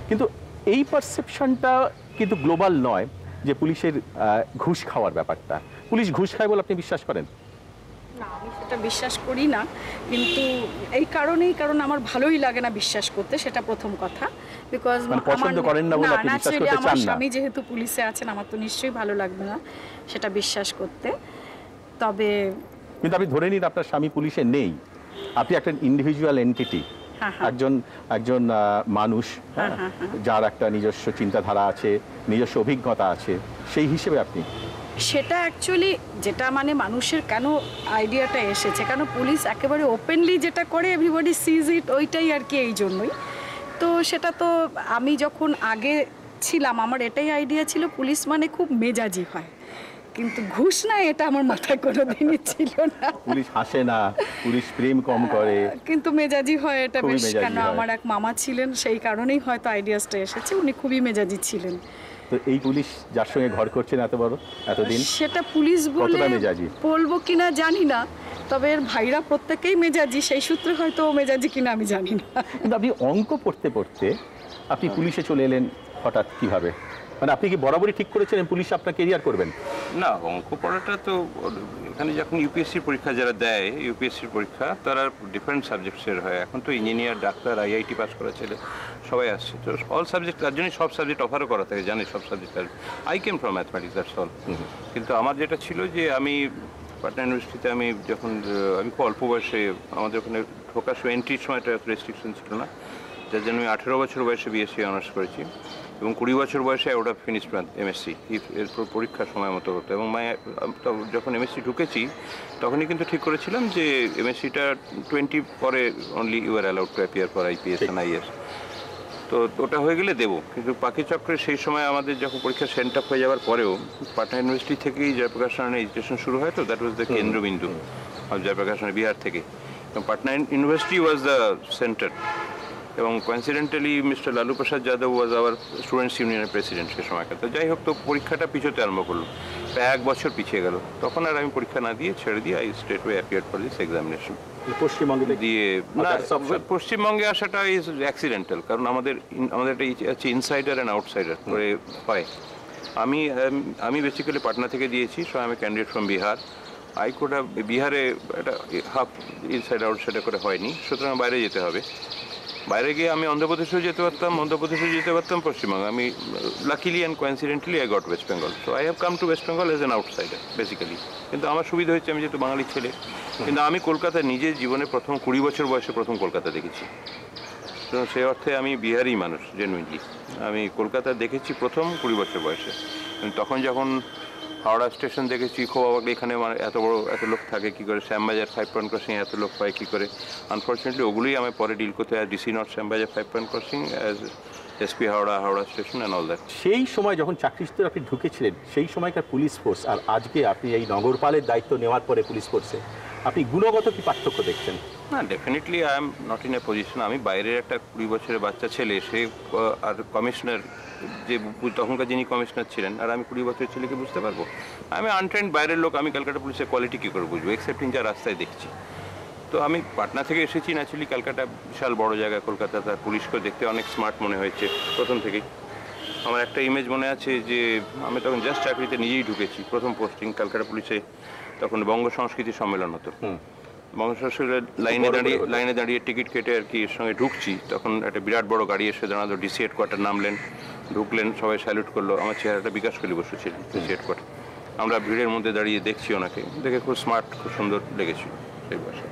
কিন্তু এই পারসেপশনটা কিন্তু গ্লোবাল নয়, যে পুলিশের ঘুষ খাওয়ার ব্যাপারটা। পুলিশ ঘুষ খায় বলে আপনি বিশ্বাস করেন? না, আমি সেটা বিশ্বাস করি না, কিন্তু কারণ আমার ভালোই লাগে না বিশ্বাস করতে, সেটা প্রথম কথা। বিকজ মানে পছন্দ করেন না বলে আপনি বিশ্বাস করতে চান না? আমার স্বামী যেহেতু পুলিশে আছেন, আমার তো নিশ্চয়ই ভালো লাগবে না সেটা বিশ্বাস করতে। তবে কিন্তু আপনি ধরে নিন আপনার স্বামী পুলিশে নেই, আপনি একটা ইন্ডিভিজুয়াল এন্টিটি, একজন মানুষ, যার একটা নিজস্ব চিন্তাধারা আছে, নিজস্ব অভিজ্ঞতা আছে, সেই হিসেবে আপনি সেটা অ্যাকচুয়ালি যেটা মানে মানুষের কেন আইডিয়াটা এসেছে, কেন পুলিশ একেবারে ওপেনলি যেটা করে এভরিবডি সিজ ইট, ওইটাই আর কি, এই জন্যই। তো সেটা তো আমি যখন আগে ছিলাম আমার এটাই আইডিয়া ছিল পুলিশ মানে খুব মেজাজি হয়, কিন্তু ঘুষ না এটা আমার মাথায় কোনোদিনই ছিল না। পুলিশ হাসে না, পুলিশ প্রেম কম করে, কিন্তু মেজাজি হয় এটা খুবই বেশ, মেজাজি কেন হয়। আমার এক মামা ছিলেন, সেই কারণেই হয়তো আইডিয়াসটা এসেছে, উনি খুবই মেজাজি ছিলেন। তো এই পুলিশ যার সঙ্গে ঘর করছেন এতদিন, সেটা পুলিশ বলে কতটা মেজাজি? বলবো কিনা জানি না, তবে এর ভাইরা প্রত্যেকেই মেজাজি, সেই সূত্রে হয়তো ও মেজাজি কিনা আমি জানি না। কিন্তু আপনি অঙ্ক পড়তে পড়তে আপনি পুলিশে চলে এলেন হঠাৎ কিভাবে? মানে আপনি কি বরাবরই ঠিক করেছিলেন পুলিশে আপনার কেরিয়ার করবেন? না, অঙ্ক পড়াটা তো এখানে যখন ইউপিএসসির পরীক্ষা যারা দেয়, ইউপিএসসির পরীক্ষা তারা ডিফারেন্ট সাবজেক্টসের হয়। এখন তো ইঞ্জিনিয়ার, ডাক্তার, আইআইটি পাস করা ছেলে সবাই আসছে, তো অল সাবজেক্ট, তার জন্যই সব সাবজেক্ট অফারও করা থাকে, জানি সব subject. I came from mathematics, that's all. কিন্তু আমার যেটা ছিল যে আমি পাটনা ইউনিভার্সিটিতে আমি যখন আমি খুব অল্প বয়সে, আমাদের ওখানে ঢোকার সময় এন্ট্রির সময় একটা রেস্ট্রিকশন ছিল না, যার জন্য আমি 18 বছর বয়সে বিএসসি অনার্স করেছি, এবং 20 বছর বয়সে ওটা ফিনিশ এমএসসি, এরপর পরীক্ষার সময় মতো হতো। এবং যখন এমএসসি ঢুকেছি তখনই কিন্তু ঠিক করেছিলাম যে এমএসসিটা 20 পরে only you are allowed to appear for IPS and IAS. তো ওটা হয়ে গেলে দেবো, কিন্তু পাখি চক্রে সেই সময় আমাদের যখন পরীক্ষা সেন্ট আপ হয়ে যাওয়ার পরেও পাটনা ইউনিভার্সিটি থেকেই জয়প্রকাশ নারায়ণের এডুকেশন শুরু হয়, তো দ্যাট ওয়াজ দ্য কেন্দ্রবিন্দু অফ জয়প্রকাশ নারায়ণ, বিহার থেকে। এবং Patna university was the centre, এবং coincidentally mister Lalu Prasad Yadav was our students ইউনিয়নের প্রেসিডেন্ট সে সময়কার। তো যাই হোক, তো পরীক্ষাটা পিছোতে আরম্ভ করলো, প্রায় 1 বছর পিছিয়ে গেল। তখন আর আমি পরীক্ষা না দিয়ে ছেড়ে দিয়ে I straight way appeared for this examination. পশ্চিমবঙ্গে দিয়ে না, পশ্চিমবঙ্গে আসাটা ইজ অ্যাক্সিডেন্টাল, কারণ আমাদের একটা আছে ইনসাইডার অ্যান্ড আউটসাইডার করে হয়। আমি বেসিক্যালি পাটনা থেকে দিয়েছি, সো আমি ক্যান্ডিডেট ফ্রম বিহার। আইকোটা বিহারে একটা হাফ ইনসাইড আউটসাইডার করে হয়নি, সুতরাং বাইরে যেতে হবে। বাইরে গিয়ে আমি অন্ধ্রপ্রদেশেও যেতে পারতাম, পশ্চিমবঙ্গে। আমি luckily and coincidentally I got West Bengal, so I have come to West Bengal as an outsider basically. কিন্তু আমার সুবিধা হচ্ছে আমি যেহেতু বাঙালি ছেলে, কিন্তু আমি কলকাতা নিজের জীবনে প্রথম 20 বছর বয়সে প্রথম কলকাতা দেখেছি। তো সেই অর্থে আমি বিহারি মানুষ জেনুইনলি। আমি কলকাতা দেখেছি প্রথম 20 বছর বয়সে। তখন যখন হাওড়া স্টেশন দেখেছি, খুব অবাক, এখানে মানে এত লোক থাকে কী করে, শ্যামবাজার 5 পয়েন্ট ক্রসিং এত লোক পায় কী করে। আনফর্চুনেটলি ওগুলোই আমি পরে ডিল করতে হয়, DC not Shyambazar 5 point crossing, as SP Howrah station and all that. সেই সময় যখন চাকরি সূত্রে আপনি ঢুকেছিলেন, সেই সময়কার পুলিশ ফোর্স আর আজকে আপনি এই নগরপালের দায়িত্ব নেওয়ার পরে পুলিশ ফোর্সে আপনি গুণগত কি পার্থক্য দেখছেন? না, definitely I am not in a position. আমি বাইরের একটা 20 বছরের বাচ্চা ছেলে, সে আর কমিশনার, যে তখনকার যিনি কমিশনার ছিলেন, আর আমি 20 বছরের ছেলেকে বুঝতে পারবো? আমি আনট্রেন্ড বাইরের লোক, আমি ক্যালকাটা পুলিশের কোয়ালিটি কী করে বুঝবো, এক্সেপ্টিং যা রাস্তায় দেখছি। তো আমি পাটনা থেকে এসেছি, ন্যাচুরালি ক্যালকাটা বিশাল বড় জায়গা, কলকাতা, তার পুলিশকে দেখতে অনেক স্মার্ট মনে হয়েছে প্রথম থেকেই। আমার একটা ইমেজ মনে আছে যে আমি তখন জাস্ট চাকরিতে নিজেই ঢুকেছি, প্রথম পোস্টিং ক্যালকাটা পুলিশে, তখন বঙ্গ সংস্কৃতি সম্মেলন হতো। বঙ্গ সংস্কৃতির লাইনে দাঁড়িয়ে টিকিট কেটে আর কি এর সঙ্গে ঢুকছি, তখন একটা বিরাট বড় গাড়ি এসে দাঁড়ালো, ডিসি হেডকোয়ার্টার নামলেন, ঢুকলেন, সবাই স্যালুট করলো। আমার চেহারাটা বিকাশ করি বসেছিলেন ডিসি হেডকোয়ার্টার। আমরা ভিড়ের মধ্যে দাঁড়িয়ে দেখছি ওনাকে, দেখে খুব স্মার্ট, খুব সুন্দর লেগেছিল সেই বয়সে।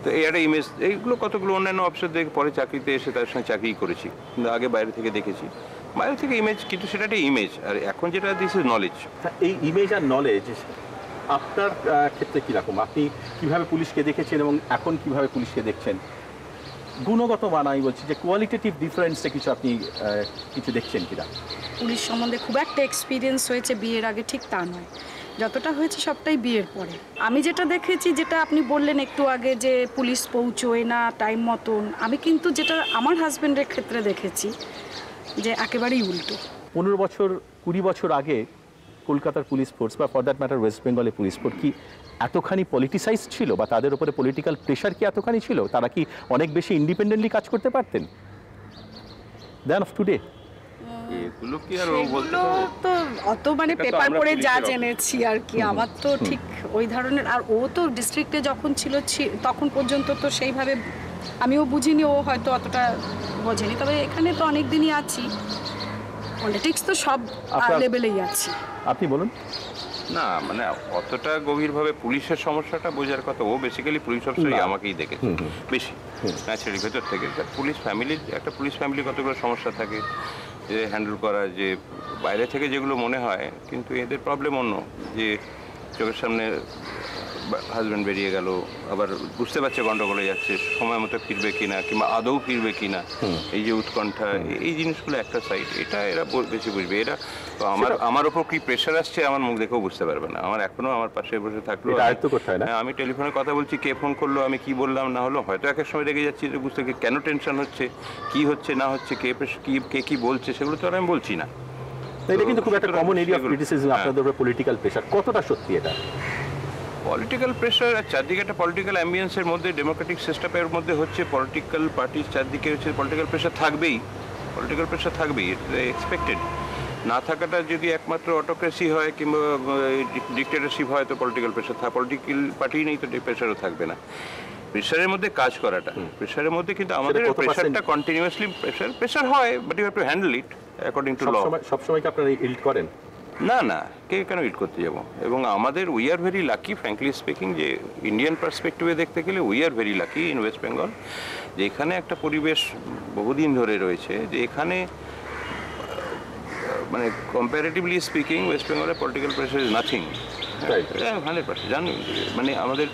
তো এই একটা ইমেজ, এইগুলো কতগুলো অন্যান্য অফিসার দেখে পরে চাকরিতে এসে তার সঙ্গে চাকরি করেছি, কিন্তু আগে বাইরে থেকে দেখেছি, বাইরে থেকে ইমেজ, কিন্তু সেটা একটা ইমেজ। আর এখন যেটা দিস ইজ নলেজ। এই ইমেজ আর নলেজ আপনার ক্ষেত্রে কীরকম? আপনি কীভাবে পুলিশকে দেখেছেন এবং এখন কীভাবে পুলিশকে দেখছেন? গুণগত মান আমি বলছি, যে কোয়ালিটেটিভ ডিফারেন্সে কিছু আপনি কিছু দেখছেন কিনা? পুলিশ সম্বন্ধে খুব একটা এক্সপিরিয়েন্স হয়েছে বিয়ের আগে ঠিক তা নয়, যতটা হয়েছে সবটাই বিয়ের পরে। আমি যেটা দেখেছি, যেটা আপনি বললেন একটু আগে যে পুলিশ পৌঁছয় না টাইম মতন, আমি কিন্তু যেটা আমার হাজব্যান্ডের ক্ষেত্রে দেখেছি যে একেবারেই উল্টো। 15 বছর 20 বছর আগে কলকাতার পুলিশ ফোর্স বা ফর দ্যাট ম্যাটার ওয়েস্ট বেঙ্গলের পুলিশ ফোর্স কি এতখানি পলিটিসাইজ ছিল, বা তাদের উপরে পলিটিক্যাল প্রেশার কি এতখানি ছিল? তারা কি অনেক বেশি ইন্ডিপেন্ডেন্টলি কাজ করতে পারতেন দ্যান অফ টুডে? এগুলো কি আর ও বলতে সেগুলো পারবে? তো অত মানে এটা তো পেপার আমরা পড়ে যা পুলিশের জেনেছি আর কি, আমার তো ঠিক ওই ধরনের, আর ও তো ডিস্ট্রিক্টে যখন ছিল তখন পর্যন্ত তো সেইভাবে আমিও বুঝিনি, ও হয়তো অতটা বোঝেনি, তবে এখানে তো অনেক দিনই আছি, পলিটিক্স তো সব আপনার- লেভেলেই আছি। আপনি বলুন। না মানে অতটা গভীরভাবে পুলিশের সমস্যাটা বোঝার কথা, ও বেসিক্যালি পুলিশ অফিসারই আমাকেই দেখেছে বেশি ন্যাচারালি ভেতর থেকে। পুলিশ ফ্যামিলির একটা পুলিশ ফ্যামিলি কতগুলো সমস্যা থাকে যে হ্যান্ডেল করা, যে বাইরে থেকে যেগুলো মনে হয়, কিন্তু এদের প্রবলেম অন্য, যে চোখের সামনে হাজব্যান্ড বেরিয়ে গেল, আবার বুঝতে পারছে গন্ডগোলে যাচ্ছে, সময় মতো ফিরবে কিনা কিংবা আদৌ ফিরবে কিনা, এই যে উৎকণ্ঠা, এই জিনিসগুলো একটা সাইড, এটা এরা বেশি বুঝবে। এরা তো আমার ওপর কি প্রেশার আসছে আমার মুখ দেখেও বুঝতে পারবে না। আমার এখনো আমার পাশে বসে থাকলো, এটা আয়ত্ত করতে হয় না? হ্যাঁ, আমি টেলিফোনে কথা বলছি, কে ফোন করলো, আমি কি বললাম না হলো, হয়তো এক এক সময় রেগে যাচ্ছি, যে বুঝতে কেন টেনশন হচ্ছে, কি হচ্ছে না হচ্ছে, কে কি বলছে, সেগুলো তো আর আমি বলছি না। তো এটা কিন্তু খুব একটা সুতরাং কমন এরিয়া অফ সেগুলো- ক্রিটিসিজম হ্যাঁ। আপনাদের উপরে, পলিটিক্যাল প্রেশার কতটা সত্যি এটা? পলিটিক্যাল প্রেশার আর চারদিকে একটা পলিটিক্যাল অ্যাম্বিয়েন্সের মধ্যে, ডেমোক্রেটিক সিস্টেমের মধ্যে হচ্ছে পলিটিক্যাল পার্টির চারদিকে হচ্ছে পলিটিক্যাল প্রেশার থাকবেই, পলিটিক্যাল প্রেশার থাকবেই, এক্সপেক্টেড। না থাকাটা যদি একমাত্র অটোক্রেসি হয় কিংবা ডিক্টেটরশিপ হয় তো পলিটিক্যাল প্রেশার পলিটিক্যাল পার্টি নেই তো প্রেশারও থাকবে না। প্রেশারের মধ্যে কাজ করাটা, প্রেশারের মধ্যে কিন্তু আমাদের কত প্রেশারটা percent? কন্টিনিউয়াসলি প্রেশার হয়, but you have to handle it according to law. সবসময় কি আপনারা ইল্ড করেন? না না, কে কেন ইট করতে যাব? এবং আমাদের we are very lucky, frankly speaking, যে ইন্ডিয়ান পার্সপেক্টিভে দেখতে গেলে we are very lucky in West Bengal, যে এখানে একটা পরিবেশ বহুদিন ধরে রয়েছে, যে এখানে মানে কম্প্যারেটিভলি স্পিকিং ওয়েস্ট বেঙ্গলের political pressure is nothing. Right. 100% জানি, মানে আমাদের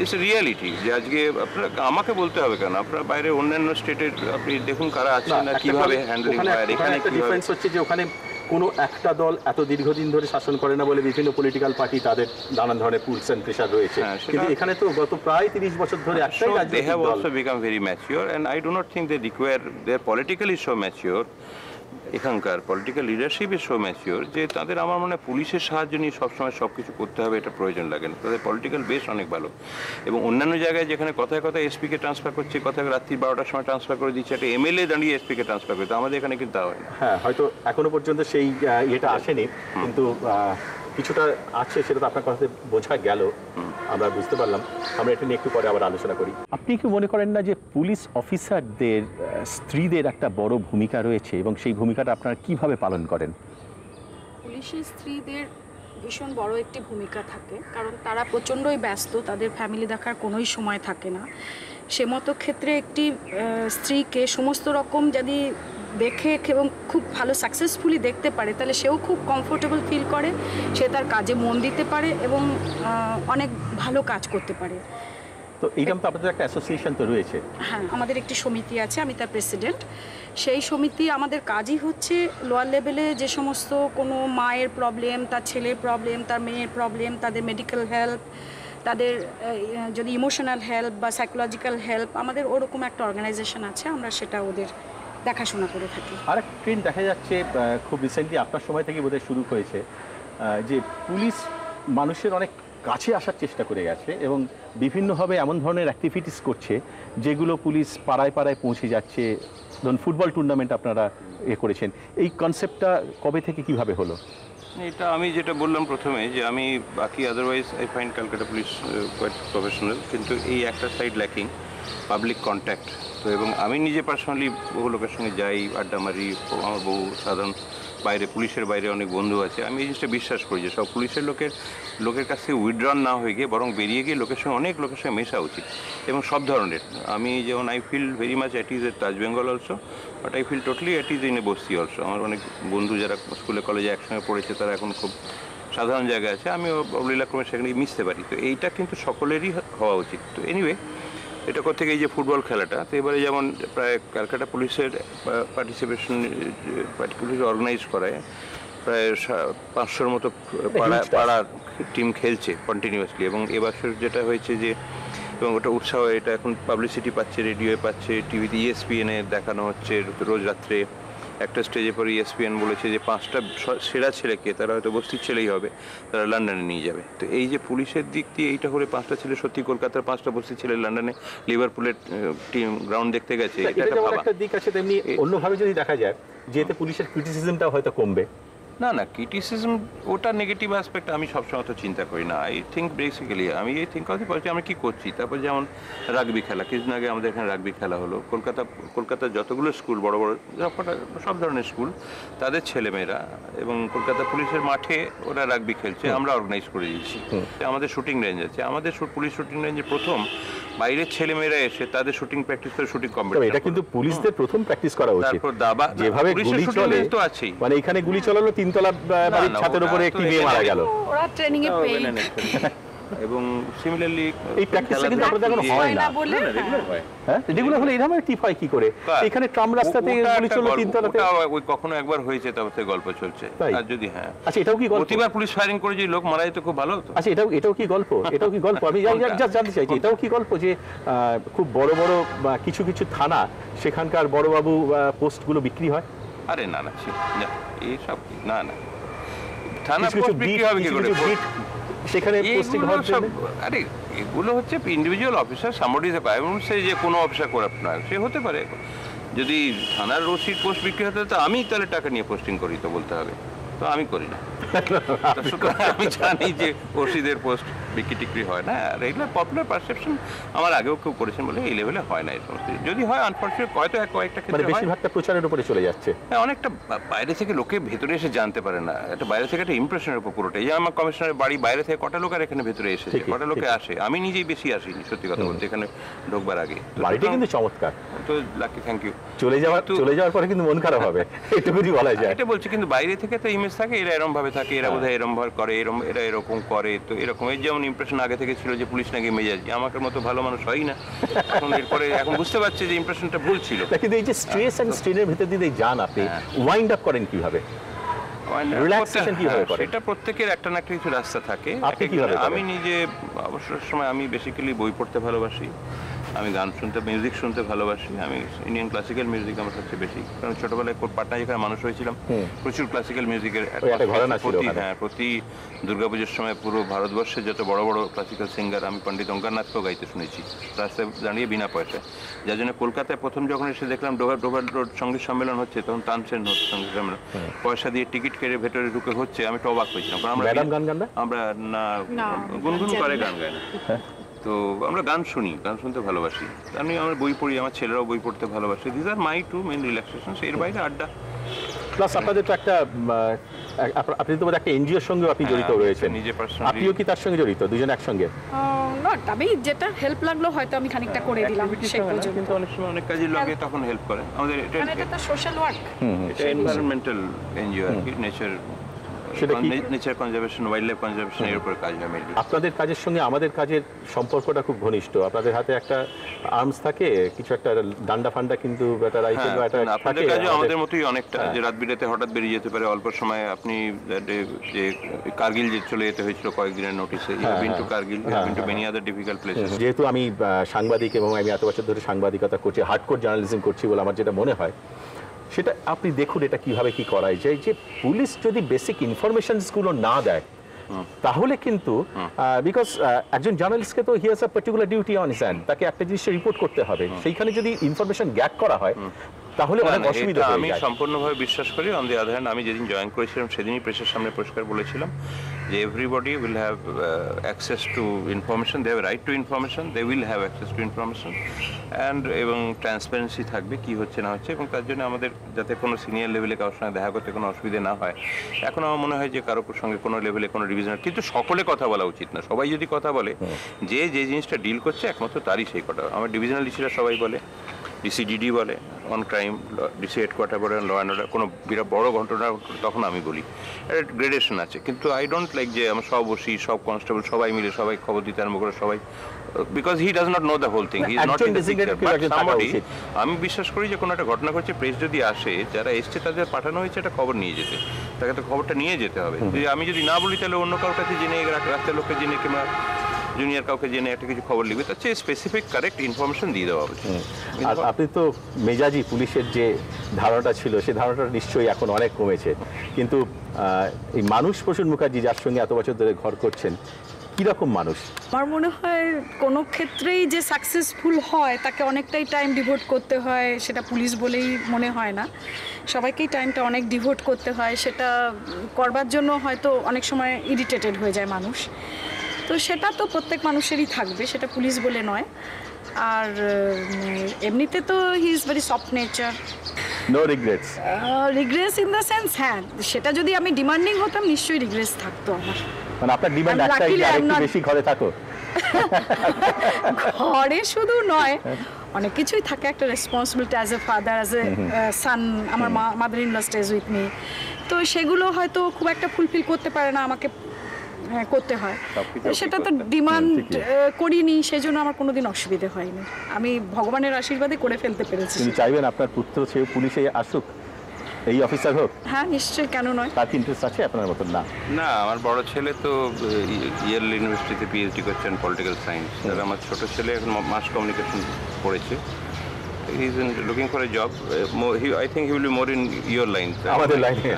ইটস রিয়ালিটি, যে আজকে আপনারা আমাকে বলতে হবে কেন, আপনারা বাইরে অন্যান্য স্টেটের আপনি দেখুন কারা আছে না, কিভাবে হ্যান্ডেলিং হয়, আর এখানে একটা কিভাবে। ডিফারেন্স হচ্ছে যে ওখানে কোনো একটা দল এত দীর্ঘদিন ধরে শাসন করে না বলে বিভিন্ন পলিটিক্যাল পার্টি তাদের নানান ধরনের পুলস এন্ড প্রেশার রয়েছে, হ্যাঁ, সেটা- কিন্তু এখানে তো গত প্রায় 30 বছর ধরে একটাই So they রাজনৈতিক have দল। also become very mature, and I do not think they require, their politically so mature, এখানকার political leadership is so mature, যে তাদের আমার মনে হয় পুলিশের সাহায্য নিয়ে সবসময় সব কিছু করতে হবে এটা প্রয়োজন লাগে না। তাদের পলিটিক্যাল বেস অনেক ভালো, এবং অন্যান্য জায়গায় যেখানে কথায় কথায় এসপিকে ট্রান্সফার করছে, কথায় রাত্রি 12টার সময় ট্রান্সফার করে দিচ্ছে, একটা এমএলএ দাঁড়িয়ে এসপিকে ট্রান্সফার করতে, আমাদের এখানে কিন্তু তা হয় না। হ্যাঁ, হয়তো এখনো পর্যন্ত সেই ইয়েটা আসেনি, কিন্তু কিছুটা আছে, সেটা তো আপনার কথাতে বোঝা গেল, আমরা বুঝতে পারলাম। আমরা এটা নিয়ে একটু পরে আবার আলোচনা করি। আপনি কি মনে করেন না যে পুলিশ অফিসারদের স্ত্রীদের একটা বড় ভূমিকা রয়েছে, এবং সেই ভূমিকাটা আপনারা কিভাবে পালন করেন? পুলিশের স্ত্রীদের ভীষণ বড় একটি ভূমিকা থাকে, কারণ তারা প্রচণ্ডই ব্যস্ত, তাদের ফ্যামিলি দেখার কোনোই সময় থাকে না। সে মতো ক্ষেত্রে একটি স্ত্রীকে সমস্ত রকম যদি দেখে এবং খুব ভালো সাকসেসফুলি দেখতে পারে, তাহলে সেও খুব কমফোর্টেবল ফিল করে, সে তার কাজে মন দিতে পারে এবং অনেক ভালো কাজ করতে পারে। তো এইরকম তো আপনাদের একটা অ্যাসোসিয়েশন তো রয়েছে। হ্যাঁ, আমাদের একটি সমিতি আছে, আমি তার প্রেসিডেন্ট। সেই সমিতি আমাদের কাজই হচ্ছে লোয়ার লেভেলে যে সমস্ত কোনো মায়ের প্রবলেম, তার ছেলের প্রবলেম, তার মেয়ের প্রবলেম, তাদের মেডিকেল হেল্প, তাদের যদি ইমোশনাল হেল্প বা সাইকোলজিক্যাল হেল্প, আমাদের ওরকম একটা অর্গানাইজেশন আছে, আমরা সেটা ওদের দেখাশোনা করে থাকি। আর একটা ট্রেন্ড দেখা যাচ্ছে, খুব রিসেন্টলি আপনার সময় থেকে বোধহয় শুরু হয়েছে, যে পুলিশ মানুষের অনেক কাছে আসার চেষ্টা করে গেছে, এবং বিভিন্নভাবে এমন ধরনের অ্যাক্টিভিটিস করছে যেগুলো পুলিশ পাড়ায় পাড়ায় পৌঁছে যাচ্ছে। ধরুন ফুটবল টুর্নামেন্ট আপনারা করেছেন, এই কনসেপ্টটা কবে থেকে কিভাবে হলো? এটা আমি যেটা বললাম প্রথমে, যে আমি বাকি otherwise I find Calcutta police quite professional, কিন্তু এই একটা সাইড ল্যাকিং, পাবলিক কন্ট্যাক্ট। তো এবং আমি নিজে পার্সোনালি বহু লোকের সঙ্গে যাই, আড্ডা মারি, আমার বহু সাধারণ বাইরে পুলিশের বাইরে অনেক বন্ধু আছে। আমি এই জিনিসটা বিশ্বাস করি যে সব পুলিশের লোকের কাছ থেকে উইথড্রন না হয়ে গিয়ে বরং বেরিয়ে গিয়ে লোকের সঙ্গে অনেক লোকের সঙ্গে মেশা উচিত, এবং সব ধরনের। আমি যেমন I feel very much at ease at Taj Bengal also, but I feel totally at ease in a basti also. আমার অনেক বন্ধু যারা স্কুলে কলেজে একসঙ্গে পড়েছে, তারা এখন খুব সাধারণ জায়গায় আছে, আমি অবলীলাক্রমে সেখানে মিশতে পারি। তো এইটা কিন্তু সকলেরই হওয়া উচিত। তো এনিওয়ে, এটা করতে গিয়ে যে ফুটবল খেলাটা, তো এবারে যেমন প্রায় ক্যালকাটা পুলিশের পার্টিসিপেশন, পুলিশ অর্গানাইজ করায় প্রায় 500-র মতো পাড়ার টিম খেলছে কন্টিনিউয়াসলি, এবং এবছর যেটা হয়েছে যে, এবং ওটা উৎসাহ, এটা এখন পাবলিসিটি পাচ্ছে, রেডিওয়ে পাচ্ছে, টিভিতে ESPN-এ দেখানো হচ্ছে রোজ রাত্রে, একটা স্টেজে পরে ESPN বলেছে যে 5টা সেরা ছেলেকে, তারা হয়তো বস্তির ছেলেই হবে, তারা লন্ডনে নিয়ে যাবে। তো এই যে পুলিশের দিক দিয়ে এইটা হলে 5টা ছেলে সত্যি কলকাতার 5টা বস্তির ছেলে লন্ডনে লিভারপুলের টিম গ্রাউন্ড দেখতে গেছে, এটা একটা দিক আছে। তেমনি অন্যভাবে যদি দেখা যায় যে এতে পুলিশের ক্রিটিসিজমটাও হয়তো কমবে। না না, ক্রিটিসিজম ওটা নেগেটিভ অ্যাসপেক্ট আমি সবসময় তো চিন্তা করি না। আই থিঙ্ক বেসিক্যালি আমি এই থিঙ্ক করতে পারছি আমরা কী করছি। তারপর যেমন রাগবি খেলা, কিছুদিন আগে আমাদের এখানে রাগবি খেলা হলো। কলকাতার যতগুলো স্কুল, বড় বড় সব ধরনের স্কুল, তাদের ছেলেমেয়েরা এবং কলকাতা পুলিশের মাঠে ওরা রাগবি খেলছে, আমরা অর্গানাইজ করে দিয়েছি। আমাদের শুটিং রেঞ্জ আছে, আমাদের পুলিশ শুটিং রেঞ্জে প্রথম বাইরের ছেলেমেয়েরা এসে তাদের শুটিং প্র্যাকটিস করে শুটিং কম্পিটিশন। এটা কিন্তু পুলিশদের প্রথম প্র্যাকটিস করা উচিত। তারপর দাবা, যেভাবে গুলি চলে তো আছেই, মানে এখানে গুলি চলালো 3তলা বাড়ির ছাদের উপরে একটি মেয়ে মারা গেল। ওরা ট্রেনিং এ পেয়ে এবং সিমিলারলি এই প্র্যাকটিসটা কিন্তু আপনাদের এখন হয় না বলে। হ্যাঁ, রেগুলার হলে এরকম টিপ হয় কি করে? এখানে ট্রাম রাস্তাতে গুলি চললো 3তলাতে, ওই কখনো একবার হয়েছে, তারপরে গল্প চলছে। আর যদি হ্যাঁ, আচ্ছা এটাও কি গল্প? প্রতিবার পুলিশ ফায়ারিং করে যে লোক মারা যেত, খুব ভালো হতো। আচ্ছা এটাও কি গল্প? এটাও কি গল্প? আমি জাস্ট জানতে চাইছি এটাও কি গল্প যে খুব বড় বড় কিছু কিছু থানা সেখানকার বড়বাবু পোস্টগুলো বিক্রি হয়? আরে না না, এইসব না না, থানা পোস্ট বিক্রি হবে কি করে? সেখানে পোস্টিং হওয়ার জন্য আরে এগুলো হচ্ছে individual officer, somebody is a এবং সে যে কোনো অফিসার করাপ্ট নয়, সে হতে পারে। যদি থানার রসিদ পোস্ট বিক্রি হতে তো আমি তাহলে টাকা নিয়ে পোস্টিং করি তো বলতে হবে, তো আমি করি না। আমি জানি যে রসিদের পোস্ট বিক্রি টিক্রি হয় না। আর এগুলো পপুলার পারসেপশন, আমার আগেও কেউ করেছেন বলে এই লেভেলে হয় না এই সমস্ত। যদি হয় আনফর্চুনেট হয়তো কয়েকটা ক্ষেত্রে বেশিরভাগটা প্রচারের উপরে চলে যাচ্ছে। হ্যাঁ, অনেকটা বাইরে থেকে লোকে ভেতরে এসে জানতে পারে না, একটা বাইরে থেকে একটা ইমপ্রেশনের উপর পুরোটা। এই যে আমার কমিশনারের বাড়ি, বাইরে থেকে কটা লোক আর এখানে ভেতরে এসেছে, কটা লোকে আসে। আমি নিজেই বেশি আসিনি সত্যি কথা বলতে এখানে ঢোকবার আগে। বাড়িটা কিন্তু চমৎকার, তো লাকি, থ্যাংক ইউ। চলে যাওয়ার পরে কিন্তু মন খারাপ হবে, এটুকুই বলা যায়। এটা বলছি, কিন্তু বাইরে থেকে তো ইমেজ থাকে, এরা এরকম ভাবে থাকে, এরা বোধহয় এরকম ভাবে করে, এরা এরকম করে। তো এরকম এই যেমন ইমপ্রেশন আগে থেকে ছিল যে পুলিশ নাকি মেজাজি, আমাকে মতো ভালো মানুষ হয় না। এখন এরপরে এখন বুঝতে পারছি যে ইমপ্রেশনটা ভুল ছিল। কিন্তু এই যে স্ট্রেস এন্ড স্ট্রেনের ভিতর দিয়ে যান আপনি, ওয়াইন্ড আপ করেন কিভাবে? রিল্যাক্সেশন কিভাবে করেন? এটা প্রত্যেকের একটা না একটা কিছু রাস্তা থাকে। আপনি কিভাবে করেন? আমি নিজে অবসর সময় আমি বেসিক্যালি বই পড়তে ভালোবাসি, আমি গান শুনতে, মিউজিক শুনতে ভালোবাসি। আমি ইন্ডিয়ান ক্লাসিক্যাল মিউজিক আমার সবচেয়ে বেশি, কারণ ছোটবেলায় পাটনা যেখানে মানুষ হয়েছিলাম, প্রচুর ক্লাসিক্যাল মিউজিকের প্রতি দুর্গাপুজোর সময় পুরো ভারতবর্ষের যত বড় বড় ক্লাসিক্যাল সিঙ্গার আমি পণ্ডিত অঙ্কারনাথকেও গাইতে শুনেছি রাস্তায় দাঁড়িয়ে বিনা পয়সায়। যার জন্য কলকাতায় প্রথম যখন এসে দেখলাম ডোভার রোড সঙ্গীত সম্মেলন হচ্ছে, তখন তানসেন সঙ্গীত সম্মেলন পয়সা দিয়ে টিকিট কেটে ভেতরে ঢুকে হচ্ছে, আমি তো অবাক হয়েছিলাম। আমরা না গুনগুন করে গান গাই না, তো আমরা গান শুনি, গান শুনতে ভালোবাসি। আমি আমার বই পড়ি, আমার ছেলেরাও বই পড়তে ভালোবাসে। This are my two main relaxation. এর বাইরে আড্ডা। প্লাস আপনাদের তো একটা আপনি তো একটা এনজিওর সঙ্গে আপনি জড়িত রয়েছেন, নিজে পার্সোনালি। আপনিও কি তার সঙ্গে জড়িত? দুজন একসঙ্গে? না, আমি যেটা হেল্প লাগলো হয়তো আমি খানিকটা করে দিলাম, সেই পর্যন্ত। কিন্তু অনেক সময় অনেক কাজের লাগে, তখন হেল্প করে আমাদের। এটা তো সোশ্যাল ওয়ার্ক, এটা এনভায়রনমেন্টাল এনজিও আর কি, nature conservation, wild life conservation, এর উপর কাজ হয় মেইনলি। আপনাদের কাজের সঙ্গে আমাদের কাজের সম্পর্কটা খুব ঘনিষ্ঠ। আপনাদের হাতে একটা আর্মস থাকে, কিছু একটা ডান্ডা ফান্ডা, কিন্তু একটা রাইফেল বা একটা আপনাদের কাজে আমাদের মতোই অনেকটা, যে রাত বিরাতে হঠাৎ বেরিয়ে যেতে পারে অল্প সময়। আপনি যে কার্গিল যে চলে যেতে হয়েছিল কয়েকদিনের নোটিসে, you Kargil, you many other difficult places. যেহেতু আমি সাংবাদিক এবং আমি এত বছর ধরে সাংবাদিকতা করছি, হার্ডকোর জার্নালিজম করছি বলে আমার যেটা মনে হয়, সেটা আপনি দেখুন এটা কিভাবে কি করাই যায়। যে পুলিশ যদি বেসিক ইনফরমেশনসগুলো না দেয়, তাহলে কিন্তু বিকজ একজন জার্নালিস্টকে তো he has a particular duty on his hand, তাকে একটা জিনিস রিপোর্ট করতে হবে। সেইখানে যদি ইনফরমেশন গ্যাপ করা হয় তাহলে অনেক অসুবিধা হয়ে যায়। আমি সম্পূর্ণভাবে বিশ্বাস করি। অন দি আদার হ্যান্ড, আমি যেদিন জয়েন করেছিলাম সেদিনই প্রেসের সামনে পরিষ্কার বলেছিলাম যে everybody will have access to information, they have right to information, they will have access to information and এবং ট্রান্সপারেন্সি থাকবে কী হচ্ছে না হচ্ছে। এবং তার জন্য আমাদের যাতে কোনো সিনিয়র লেভেলে কারোর সঙ্গে দেখা করতে কোনো অসুবিধা না হয়। এখন আমার মনে হয় যে কারোর সঙ্গে কোনো লেভেলে কোনো ডিভিশন, কিন্তু সকলে কথা বলা উচিত না। সবাই যদি কথা বলে, যে জিনিসটা ডিল করছে একমাত্র তারই সেই কথা। আমার ডিভিশনাল ডিসিরা সবাই বলে, ডিসিডিডি বলে অন ক্রাইম, ডিসি হেডকোয়ার্টার বলে ল অ্যান্ড অর্ডার, কোনো বিরাট বড় ঘটনা তখন আমি বলি। একটা গ্রেডেশন আছে, কিন্তু আই ডোন্ট লাইক যে আমার সব ওসি, সব কনস্টেবল সবাই মিলে সবাই খবর দিতে আরম্ভ করে সবাই, because he does not know the whole thing, he is not in the picture. But somebody, আমি বিশ্বাস করি যে কোনো একটা ঘটনা ঘটছে, প্রেস যদি আসে, যারা এসছে তাদের পাঠানো হয়েছে একটা খবর নিয়ে যেতে, তাকে তো খবরটা নিয়ে যেতে হবে। আমি যদি না বলি তাহলে অন্য কারোর কাছে জেনে, রাস্তার লোককে জেনে, কিংবা জুনিয়র কাউকে জেনে একটা কিছু খবর লিখবে, তার চেয়ে স্পেসিফিক কারেক্ট ইনফরমেশন দিয়ে দেওয়া উচিত। আর আপনি তো মেজাজি পুলিশের যে ধারণাটা ছিল সেই ধারণাটা নিশ্চয়ই এখন অনেক কমেছে, কিন্তু এই মানুষ প্রসূন মুখার্জি যার সঙ্গে এত বছর ধরে ঘর করছেন, কীরকম মানুষ? আমার মনে হয় কোনো ক্ষেত্রেই যে সাকসেসফুল হয় তাকে অনেকটাই টাইম ডিভোট করতে হয়, সেটা পুলিশ বলেই মনে হয় না, সবাইকেই টাইমটা অনেক ডিভোট করতে হয়। সেটা করবার জন্য হয়তো অনেক সময় ইরিটেটেড হয়ে যায় মানুষ, তো সেটা তো প্রত্যেক মানুষেরই থাকবে, সেটা পুলিশ বলে নয়। আর এমনিতে তো he is very soft nature. No regrets? Regress in the sense, হ্যাঁ, সেটা যদি আমি ডিমান্ডিং হতাম নিশ্চয়ই রিগ্রেস থাকতো আমার। মানে আপনার ডিমান্ড I'm একটাই, luckily যে I'm আরেকটু not- বেশি ঘরে থাকো? ঘরে শুধু নয়, অনেক কিছুই থাকে, একটা responsibility as a father, as a son, আমার mother in law stage with me, তো সেগুলো হয়তো খুব একটা ফুলফিল করতে পারে না, আমাকে করতে হয়। সেটা তো ডিমান্ড করিনি, সেজন্য আমার কোনোদিন অসুবিধে হয়নি, আমি ভগবানের আশীর্বাদে করে ফেলতে পেরেছি। তিনি চাইবেন আপনার পুত্র সেও পুলিশে আসুক, এই অফিসার হোক? হ্যাঁ, নিশ্চয়ই, কেন নয়। তার কি ইন্টারেস্ট আছে আপনার মতন? না, না, আমার বড় ছেলে তো ইয়েল ইউনিভার্সিটিতে পিএইচডি করছেন পলিটিক্যাল সায়েন্স, আর আমার ছোট ছেলে এখন মাস কমিউনিকেশন পড়েছে। He is looking for a job. I think he will be more in your line, আমাদের লাইনে।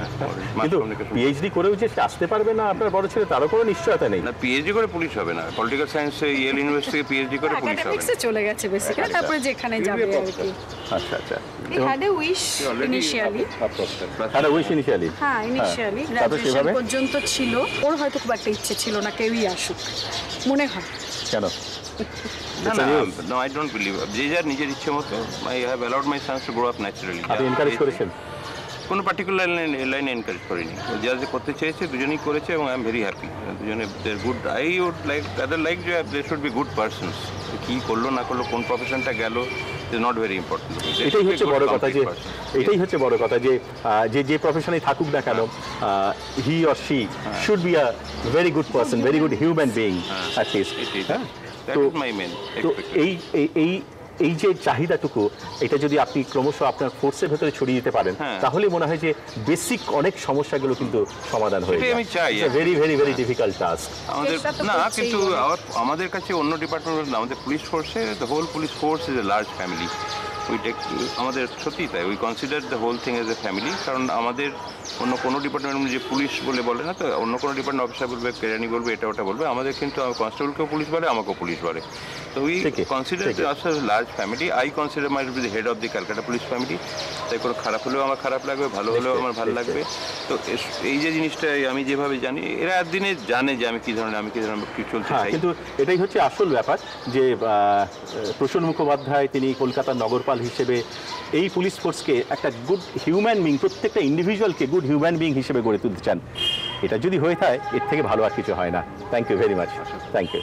কিন্তু পিএইচডি করেও যে সে আসতে পারবে না আপনার বড় ছেলে, তারও কোনো নিশ্চয়তা নেই। না, পিএইচডি করে পুলিশ হবে না, পলিটিক্যাল সায়েন্সে ইয়েল ইউনিভার্সিটি পিএইচডি করে পুলিশ হবে না। একাডেমিক্সে চলে গেছে বেসিক্যালি, তারপরে যেখানে যাবে আর কি। আচ্ছা আচ্ছা, He had a wish initially. হ্যাঁ, উইশ ইনিশিয়ালি। হ্যাঁ, ইনিশিয়ালি তারপর গ্র্যাজুয়েশন সেভাবে? পর্যন্ত ছিল, ওর হয়তো খুব একটা ইচ্ছে ছিল না কেউই আসুক, মনে হয়। কেন? না, না, no, I don't believe. যে যার নিজের ইচ্ছে মতো, I have allowed my sons to grow up naturally. আপনি এনকারেজ করেছেন? কোনো পার্টিকুলার লাইনে এনকারেজ করিনি, যা যে করতে চেয়েছে দুজনেই করেছে, এবং আই এম ভেরি হ্যাপি। দুজনে গুড, আই উড লাইক তাদের লাইক যে they should be good persons. কী করলো না করলো, কোন প্রফেশনটা গেল, ইজ নট ভেরি ইম্পর্টেন্ট। এটাই হচ্ছে বড় কথা, যে এটাই হচ্ছে বড় কথা, যে যে প্রফেশনে থাকুক না কেন, he or she should be a very good person, very good human being at least. That is my main তো এক্সপেক্টেশন। এই যে চাহিদাটুকু, এটা যদি আপনি ক্রমশ আপনার ফোর্সের ভেতরে ছড়িয়ে দিতে পারেন, তাহলে মনে হয় যে বেসিক অনেক সমস্যাগুলো কিন্তু সমাধান হয়ে যায়। আমি চাই, very very very difficult task আমাদের। চেষ্টা তো না, করছেই কিন্তু ওরা। আমাদের কাছে অন্য ডিপার্টমেন্ট না, আমাদের পুলিশ ফোর্সে the whole police force is a large family. We take, আমাদের সত্যিই তাই, we consider the whole thing as a family. কারণ আমাদের অন্য কোনো ডিপার্টমেন্ট যে পুলিশ বলে বলে না, তো অন্য কোনো ডিপার্টমেন্ট অফিসার বলবে, কেরানি বলবে, এটা ওটা বলবে, আমাদের কিন্তু কনস্টেবলকেও পুলিশ বলে, আমাকেও পুলিশ বলে। তো we consider large family. I consider my B the head of the Calcutta police family. তাই কোনো খারাপ হলেও আমার খারাপ লাগবে, ভালো হলেও আমার ভালো লাগবে। তো এই যে জিনিসটা আমি যেভাবে জানি, এরা একদিনে জানে যে আমি কী ধরনের কি চলতে চাই। কিন্তু এটাই হচ্ছে আসল ব্যাপার, যে প্রসূন মুখোপাধ্যায় তিনি কলকাতার নগরপাল হিসেবে এই পুলিশ ফোর্সকে একটা গুড হিউম্যান বিং, প্রত্যেকটা ইন্ডিভিজুয়ালকে গুড হিউম্যান বিং হিসেবে গড়ে তুলতে চান। এটা যদি হয়ে থাকে, এর থেকে ভালো আর কিছু হয় না। Thank you very much. Thank you.